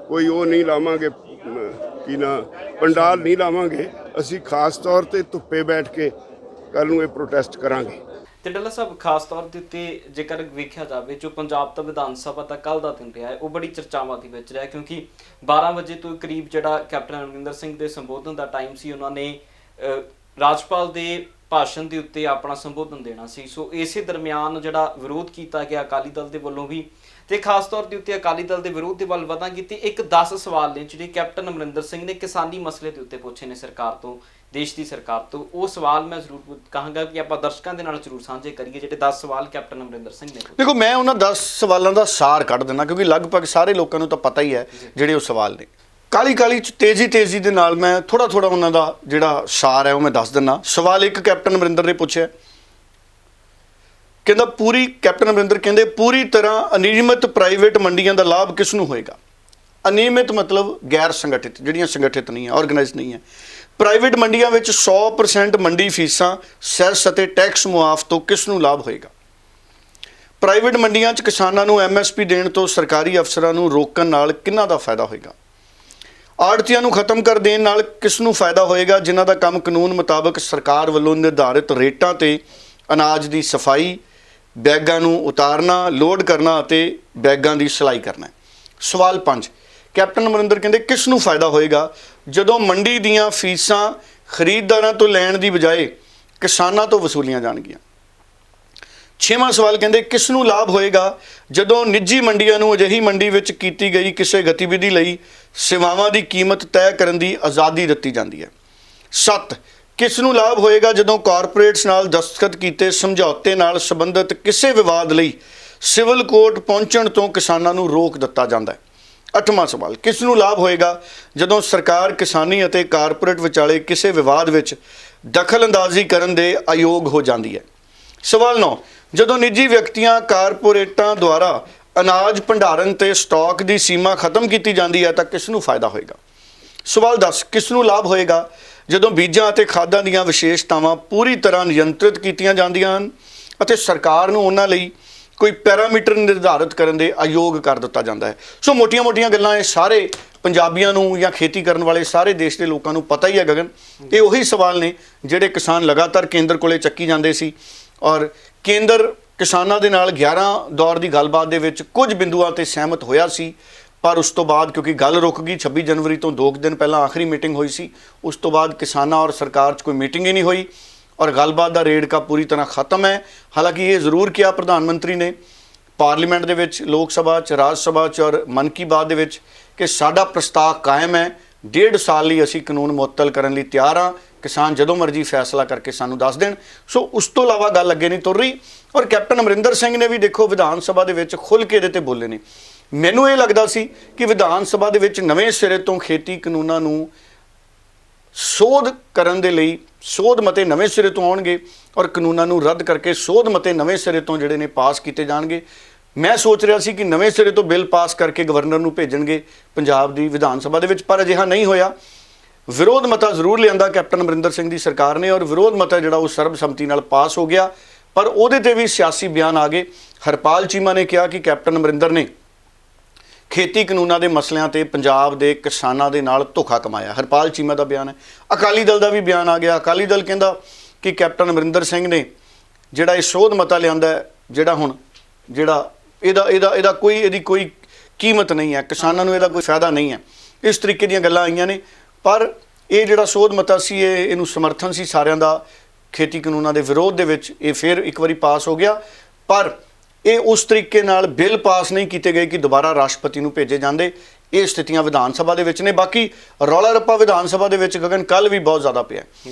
ਕੋਈ ਉਹ ਨਹੀਂ ਲਾਵਾਂਗੇ, ਕੀ ਨਾ ਪੰਡਾਲ ਨਹੀਂ ਲਾਵਾਂਗੇ। ਅਸੀਂ ਖਾਸ ਤੌਰ ਤੇ ਧੁੱਪੇ ਬੈਠ ਕੇ ਕੱਲ ਨੂੰ ਇਹ ਪ੍ਰੋਟੈਸਟ ਕਰਾਂਗੇ। ਤੇ ਡੱਲਾ ਸਾਹਿਬ, ਖਾਸ ਤੌਰ ਦੇ ਉੱਤੇ ਜੇਕਰ ਵੇਖਿਆ ਜਾਵੇ, ਜੋ ਪੰਜਾਬ ਦਾ ਵਿਧਾਨ ਸਭਾ ਦਾ ਕੱਲ ਦਾ ਦਿਨ ਰਿਹਾ ਹੈ ਉਹ ਬੜੀ ਚਰਚਾਵਾਂ ਦੇ ਵਿੱਚ ਰਿਹਾ, ਕਿਉਂਕਿ 12 ਵਜੇ ਤੋਂ ਕਰੀਬ ਜਿਹੜਾ ਕੈਪਟਨ ਅਮਰਿੰਦਰ ਸਿੰਘ ਦੇ ਸੰਬੋਧਨ ਦਾ ਟਾਈਮ ਸੀ, ਉਹਨਾਂ ਨੇ ਰਾਜਪਾਲ ਦੇ ਭਾਸ਼ਣ ਦੇ ਉੱਤੇ ਆਪਣਾ ਸੰਬੋਧਨ ਦੇਣਾ ਸੀ। ਸੋ ਇਸੇ ਦਰਮਿਆਨ ਜਿਹੜਾ ਵਿਰੋਧ ਕੀਤਾ ਗਿਆ ਅਕਾਲੀ ਦਲ ਦੇ ਵੱਲੋਂ ਵੀ, ਤੇ ਖਾਸ ਤੌਰ ਦੇ ਉੱਤੇ ਅਕਾਲੀ ਦਲ ਦੇ ਵਿਰੋਧ ਦੇ ਵੱਲ ਵਧਾਂ ਕੀਤੀ। ਇੱਕ 10 ਸਵਾਲ ਨੇ ਜਿਹੜੇ ਕੈਪਟਨ ਅਮਰਿੰਦਰ ਸਿੰਘ ਨੇ ਕਿਸਾਨੀ ਮਸਲੇ ਦੇ ਉੱਤੇ ਪੁੱਛੇ ਨੇ ਸਰਕਾਰ ਤੋਂ, ਦੇਸ਼ ਦੀ ਸਰਕਾਰ ਤੋਂ। ਉਹ ਸਵਾਲ ਮੈਂ ਜ਼ਰੂਰ ਕਹਾਂਗਾ ਕਿ ਆਪਾਂ ਦਰਸ਼ਕਾਂ ਦੇ ਨਾਲ ਜ਼ਰੂਰ ਸਾਂਝੇ ਕਰੀਏ, ਜਿਹੜੇ 10 ਸਵਾਲ ਕੈਪਟਨ ਅਮਰਿੰਦਰ ਸਿੰਘ ਨੇ। ਦੇਖੋ, ਮੈਂ ਉਹਨਾਂ 10 ਸਵਾਲਾਂ ਦਾ ਸਾਰ ਕੱਢ ਦਿੰਦਾ, ਕਿਉਂਕਿ ਲਗਭਗ ਸਾਰੇ ਲੋਕਾਂ ਨੂੰ ਤਾਂ ਪਤਾ ਹੀ ਹੈ ਜਿਹੜੇ ਉਹ ਸਵਾਲ ਨੇ। ਕਾਲੀ ਚ ਤੇਜ਼ੀ ਦੇ ਨਾਲ ਮੈਂ ਥੋੜਾ ਉਹਨਾਂ ਦਾ ਜਿਹੜਾ ਸਾਰ ਹੈ ਉਹ ਮੈਂ ਦੱਸ ਦਿੰਦਾ। ਸਵਾਲ 1 ਕੈਪਟਨ ਅਮਰਿੰਦਰ ਨੇ ਪੁੱਛਿਆ, ਕਹਿੰਦਾ ਕੈਪਟਨ ਅਮਰਿੰਦਰ ਕਹਿੰਦੇ ਪੂਰੀ ਤਰ੍ਹਾਂ ਅਨਿਯਮਿਤ ਪ੍ਰਾਈਵੇਟ ਮੰਡੀਆਂ ਦਾ ਲਾਭ ਕਿਸ ਨੂੰ ਹੋਏਗਾ? ਅਨਿਯਮਿਤ ਮਤਲਬ ਗੈਰ ਸੰਗਠਿਤ, ਜਿਹੜੀਆਂ ਸੰਗਠਿਤ ਨਹੀਂ ਹੈ, ਆਰਗੇਨਾਈਜ਼ ਨਹੀਂ ਹੈ। ਪ੍ਰਾਈਵੇਟ ਮੰਡੀਆਂ ਵਿੱਚ 100% ਮੰਡੀ ਫੀਸਾਂ, ਸੈਸ ਅਤੇ ਟੈਕਸ ਮੁਆਫ ਤੋਂ ਕਿਸ ਨੂੰ ਲਾਭ ਹੋਏਗਾ? ਪ੍ਰਾਈਵੇਟ ਮੰਡੀਆਂ 'ਚ ਕਿਸਾਨਾਂ ਨੂੰ MSP ਦੇਣ ਤੋਂ ਸਰਕਾਰੀ ਅਫਸਰਾਂ ਨੂੰ ਰੋਕਣ ਨਾਲ ਕਿਹਨਾਂ ਦਾ ਫਾਇਦਾ ਹੋਏਗਾ? ਆੜ੍ਹਤੀਆਂ ਨੂੰ ਖਤਮ ਕਰ ਦੇਣ ਨਾਲ ਕਿਸ ਨੂੰ ਫਾਇਦਾ ਹੋਏਗਾ, ਜਿਨ੍ਹਾਂ ਦਾ ਕੰਮ ਕਾਨੂੰਨ ਮੁਤਾਬਕ ਸਰਕਾਰ ਵੱਲੋਂ ਨਿਰਧਾਰਿਤ ਰੇਟਾਂ ਤੇ ਅਨਾਜ ਦੀ ਸਫਾਈ, ਬੈਗਾਂ ਨੂੰ ਉਤਾਰਨਾ, ਲੋਡ ਕਰਨਾ ਅਤੇ ਬੈਗਾਂ ਦੀ ਸਿਲਾਈ ਕਰਨਾ। ਸਵਾਲ 5 ਕੈਪਟਨ ਅਮਰਿੰਦਰ ਕਹਿੰਦੇ ਕਿਸ ਨੂੰ ਫਾਇਦਾ ਹੋਏਗਾ ਜਦੋਂ ਮੰਡੀ ਦੀਆਂ ਫੀਸਾਂ ਖਰੀਦਦਾਰਾਂ ਤੋਂ ਲੈਣ ਦੀ ਬਜਾਏ ਕਿਸਾਨਾਂ ਤੋਂ ਵਸੂਲੀਆਂ ਜਾਣਗੀਆਂ? 6ਵਾਂ ਸਵਾਲ ਕਹਿੰਦੇ ਕਿਸ ਨੂੰ ਲਾਭ ਹੋਏਗਾ ਜਦੋਂ ਨਿੱਜੀ ਮੰਡੀਆਂ ਨੂੰ ਅਜਿਹੀ ਮੰਡੀ ਵਿੱਚ ਕੀਤੀ ਗਈ ਕਿਸੇ ਗਤੀਵਿਧੀ ਲਈ ਸੇਵਾਵਾਂ ਦੀ ਕੀਮਤ ਤੈਅ ਕਰਨ ਦੀ ਆਜ਼ਾਦੀ ਦਿੱਤੀ ਜਾਂਦੀ ਹੈ? 7 ਕਿਸ ਨੂੰ ਲਾਭ ਹੋਏਗਾ ਜਦੋਂ ਕਾਰਪੋਰੇਟਸ ਨਾਲ ਦਸਤਖਤ ਕੀਤੇ ਸਮਝੌਤੇ ਨਾਲ ਸੰਬੰਧਿਤ ਕਿਸੇ ਵਿਵਾਦ ਲਈ ਸਿਵਲ ਕੋਰਟ ਪਹੁੰਚਣ ਤੋਂ ਕਿਸਾਨਾਂ ਨੂੰ ਰੋਕ ਦਿੱਤਾ ਜਾਂਦਾ ਹੈ। 8ਵਾਂ ਸਵਾਲ, ਕਿਸ ਨੂੰ ਲਾਭ ਹੋਏਗਾ ਜਦੋਂ ਸਰਕਾਰ ਕਿਸਾਨੀ ਅਤੇ ਕਾਰਪੋਰੇਟ ਵਿਚਾਲੇ ਕਿਸੇ ਵਿਵਾਦ ਵਿੱਚ ਦਖਲਅੰਦਾਜ਼ੀ ਕਰਨ ਦੇ ਅਯੋਗ ਹੋ ਜਾਂਦੀ ਹੈ। ਸਵਾਲ 9, ਜਦੋਂ ਨਿੱਜੀ ਵਿਅਕਤੀਆਂ ਕਾਰਪੋਰੇਟਾਂ ਦੁਆਰਾ ਅਨਾਜ ਭੰਡਾਰਨ ਤੇ ਸਟਾਕ ਦੀ ਸੀਮਾ ਖਤਮ ਕੀਤੀ ਜਾਂਦੀ ਹੈ ਤਾਂ ਕਿਸ ਨੂੰ ਫਾਇਦਾ ਹੋਏਗਾ। ਸਵਾਲ 10, ਕਿਸ ਨੂੰ ਲਾਭ ਹੋਏਗਾ ਜਦੋਂ ਬੀਜਾਂ ਅਤੇ ਖਾਦਾਂ ਦੀਆਂ ਵਿਸ਼ੇਸ਼ਤਾਵਾਂ ਪੂਰੀ ਤਰ੍ਹਾਂ ਨਿਯੰਤਰਿਤ ਕੀਤੀਆਂ ਜਾਂਦੀਆਂ ਹਨ ਅਤੇ ਸਰਕਾਰ ਨੂੰ ਉਹਨਾਂ ਲਈ ਕੋਈ ਪੈਰਾਮੀਟਰ ਨਿਰਧਾਰਿਤ ਕਰਨ ਦੇ ਅਯੋਗ ਕਰ ਦਿੱਤਾ ਜਾਂਦਾ ਹੈ। ਸੋ ਮੋਟੀਆਂ-ਮੋਟੀਆਂ ਗੱਲਾਂ ਇਹ ਸਾਰੇ ਪੰਜਾਬੀਆਂ ਨੂੰ ਜਾਂ ਖੇਤੀ ਕਰਨ ਵਾਲੇ ਸਾਰੇ ਦੇਸ਼ ਦੇ ਲੋਕਾਂ ਨੂੰ ਪਤਾ ਹੀ ਹੈ ਗਗਨ। ਇਹ ਉਹੀ ਸਵਾਲ ਨੇ ਜਿਹੜੇ ਕਿਸਾਨ ਲਗਾਤਾਰ ਕੇਂਦਰ ਕੋਲੇ ਚੱਕੀ ਜਾਂਦੇ ਸੀ ਔਰ ਕੇਂਦਰ ਕਿਸਾਨਾਂ ਦੇ ਨਾਲ 11 ਦੌਰ ਦੀ ਗੱਲਬਾਤ ਦੇ ਵਿੱਚ ਕੁਝ ਬਿੰਦੂਆਂ ਤੇ ਸਹਿਮਤ ਹੋਇਆ ਸੀ, ਪਰ ਉਸ ਤੋਂ ਬਾਅਦ ਕਿਉਂਕਿ ਗੱਲ ਰੁਕ ਗਈ 26 ਜਨਵਰੀ ਤੋਂ 2 ਦਿਨ ਪਹਿਲਾਂ ਆਖਰੀ ਮੀਟਿੰਗ ਹੋਈ ਸੀ, ਉਸ ਤੋਂ ਬਾਅਦ ਕਿਸਾਨਾਂ ਔਰ ਸਰਕਾਰ 'ਚ ਕੋਈ ਮੀਟਿੰਗ ਹੀ ਨਹੀਂ ਹੋਈ ਔਰ ਗੱਲਬਾਤ ਦਾ ਰੇੜਕਾ ਪੂਰੀ ਤਰ੍ਹਾਂ ਖਤਮ ਹੈ। ਹਾਲਾਂਕਿ ਇਹ ਜ਼ਰੂਰ ਕਿਹਾ ਪ੍ਰਧਾਨ ਮੰਤਰੀ ਨੇ ਪਾਰਲੀਮੈਂਟ ਦੇ ਵਿੱਚ, ਲੋਕ ਸਭਾ 'ਚ, ਰਾਜ ਸਭਾ 'ਚ ਔਰ ਮਨ ਕੀ ਬਾਤ ਦੇ ਵਿੱਚ ਕਿ ਸਾਡਾ ਪ੍ਰਸਤਾਵ ਕਾਇਮ ਹੈ, 1.5 ਸਾਲ ਲਈ ਅਸੀਂ ਕਾਨੂੰਨ ਮੁਅੱਤਲ ਕਰਨ ਲਈ ਤਿਆਰ ਹਾਂ, ਕਿਸਾਨ ਜਦੋਂ ਮਰਜ਼ੀ ਫੈਸਲਾ ਕਰਕੇ ਸਾਨੂੰ ਦੱਸ ਦੇਣ। ਸੋ ਉਸ ਤੋਂ ਇਲਾਵਾ ਗੱਲ ਅੱਗੇ ਨਹੀਂ ਤੁਰ ਰਹੀ ਔਰ ਕੈਪਟਨ ਅਮਰਿੰਦਰ ਸਿੰਘ ਨੇ ਵੀ ਦੇਖੋ ਵਿਧਾਨ ਸਭਾ ਦੇ ਵਿੱਚ ਖੁੱਲ੍ਹ ਕੇ ਇਹਦੇ 'ਤੇ ਬੋਲੇ ਨੇ। ਮੈਨੂੰ ਇਹ ਲੱਗਦਾ ਸੀ ਕਿ ਵਿਧਾਨ ਸਭਾ ਦੇ ਵਿੱਚ ਨਵੇਂ ਸਿਰੇ ਤੋਂ ਖੇਤੀ ਕਾਨੂੰਨਾਂ ਨੂੰ ਸੋਧ ਕਰਨ ਦੇ ਲਈ ਸੋਧ ਮਤੇ ਨਵੇਂ ਸਿਰੇ ਤੋਂ ਆਉਣਗੇ ਔਰ ਕਾਨੂੰਨਾਂ ਨੂੰ ਰੱਦ ਕਰਕੇ ਸੋਧ ਮਤੇ ਨਵੇਂ ਸਿਰੇ ਤੋਂ ਜਿਹੜੇ ਨੇ ਪਾਸ ਕੀਤੇ ਜਾਣਗੇ। ਮੈਂ ਸੋਚ ਰਿਹਾ ਸੀ ਕਿ ਨਵੇਂ ਸਿਰੇ ਤੋਂ ਬਿੱਲ ਪਾਸ ਕਰਕੇ ਗਵਰਨਰ ਨੂੰ ਭੇਜਣਗੇ ਪੰਜਾਬ ਦੀ ਵਿਧਾਨ ਸਭਾ ਦੇ ਵਿੱਚ, ਪਰ ਅਜਿਹਾ ਨਹੀਂ ਹੋਇਆ। ਵਿਰੋਧ ਮਤਾ ਜ਼ਰੂਰ ਲਿਆਂਦਾ ਕੈਪਟਨ ਅਮਰਿੰਦਰ ਸਿੰਘ ਦੀ ਸਰਕਾਰ ਨੇ ਔਰ ਵਿਰੋਧ ਮਤਾ ਜਿਹੜਾ ਉਹ ਸਰਬਸੰਮਤੀ ਨਾਲ ਪਾਸ ਹੋ ਗਿਆ, ਪਰ ਉਹਦੇ ਤੇ ਵੀ ਸਿਆਸੀ ਬਿਆਨ ਆ ਗਏ। ਹਰਪਾਲ ਚੀਮਾ ਨੇ ਕਿਹਾ ਕਿ ਕੈਪਟਨ ਅਮਰਿੰਦਰ ਨੇ ਖੇਤੀ ਕਾਨੂੰਨਾਂ ਦੇ ਮਸਲਿਆਂ ਤੇ ਪੰਜਾਬ ਦੇ ਕਿਸਾਨਾਂ ਦੇ ਨਾਲ ਧੋਖਾ ਕਮਾਇਆ। ਹਰਪਾਲ ਚੀਮਾ ਦਾ ਬਿਆਨ ਹੈ। ਅਕਾਲੀ ਦਲ ਦਾ ਵੀ ਬਿਆਨ ਆ ਗਿਆ। ਅਕਾਲੀ ਦਲ ਕਹਿੰਦਾ ਕਿ ਕੈਪਟਨ ਅਮਰਿੰਦਰ ਸਿੰਘ ਨੇ ਜਿਹੜਾ ਇਹ ਸੋਧ ਮਤਾ ਲਿਆਂਦਾ ਹੈ, ਜਿਹੜਾ ਇਹਦੀ ਕੋਈ ਕੀਮਤ ਨਹੀਂ ਹੈ, ਕਿਸਾਨਾਂ ਨੂੰ ਇਹਦਾ ਕੋਈ ਫਾਇਦਾ ਨਹੀਂ ਹੈ, ਇਸ ਤਰੀਕੇ ਦੀਆਂ ਗੱਲਾਂ ਆਈਆਂ ਨੇ। ਪਰ ਇਹ ਜਿਹੜਾ ਸੋਧ ਮਤਾ ਸੀ ਇਹਨੂੰ ਸਮਰਥਨ ਸੀ ਸਾਰਿਆਂ ਦਾ, ਖੇਤੀ ਕਾਨੂੰਨਾਂ ਦੇ ਵਿਰੋਧ ਦੇ ਵਿੱਚ ਇਹ ਫਿਰ ਇੱਕ ਵਾਰੀ ਪਾਸ ਹੋ ਗਿਆ, ਪਰ ਇਹ ਉਸ ਤਰੀਕੇ ਨਾਲ ਬਿੱਲ ਪਾਸ ਨਹੀਂ ਕੀਤੇ ਗਏ ਕਿ ਦੁਬਾਰਾ ਰਾਸ਼ਟਰਪਤੀ ਨੂੰ ਭੇਜੇ ਜਾਂਦੇ। ਇਹ ਸਥਿਤੀਆਂ ਵਿਧਾਨ ਸਭਾ ਦੇ ਵਿੱਚ ਨੇ। ਬਾਕੀ ਰੌਲਾ ਰੱਪਾ ਵਿਧਾਨ ਸਭਾ ਦੇ ਵਿੱਚ ਗਗਨ ਕੱਲ ਵੀ ਬਹੁਤ ਜ਼ਿਆਦਾ ਪਿਆ।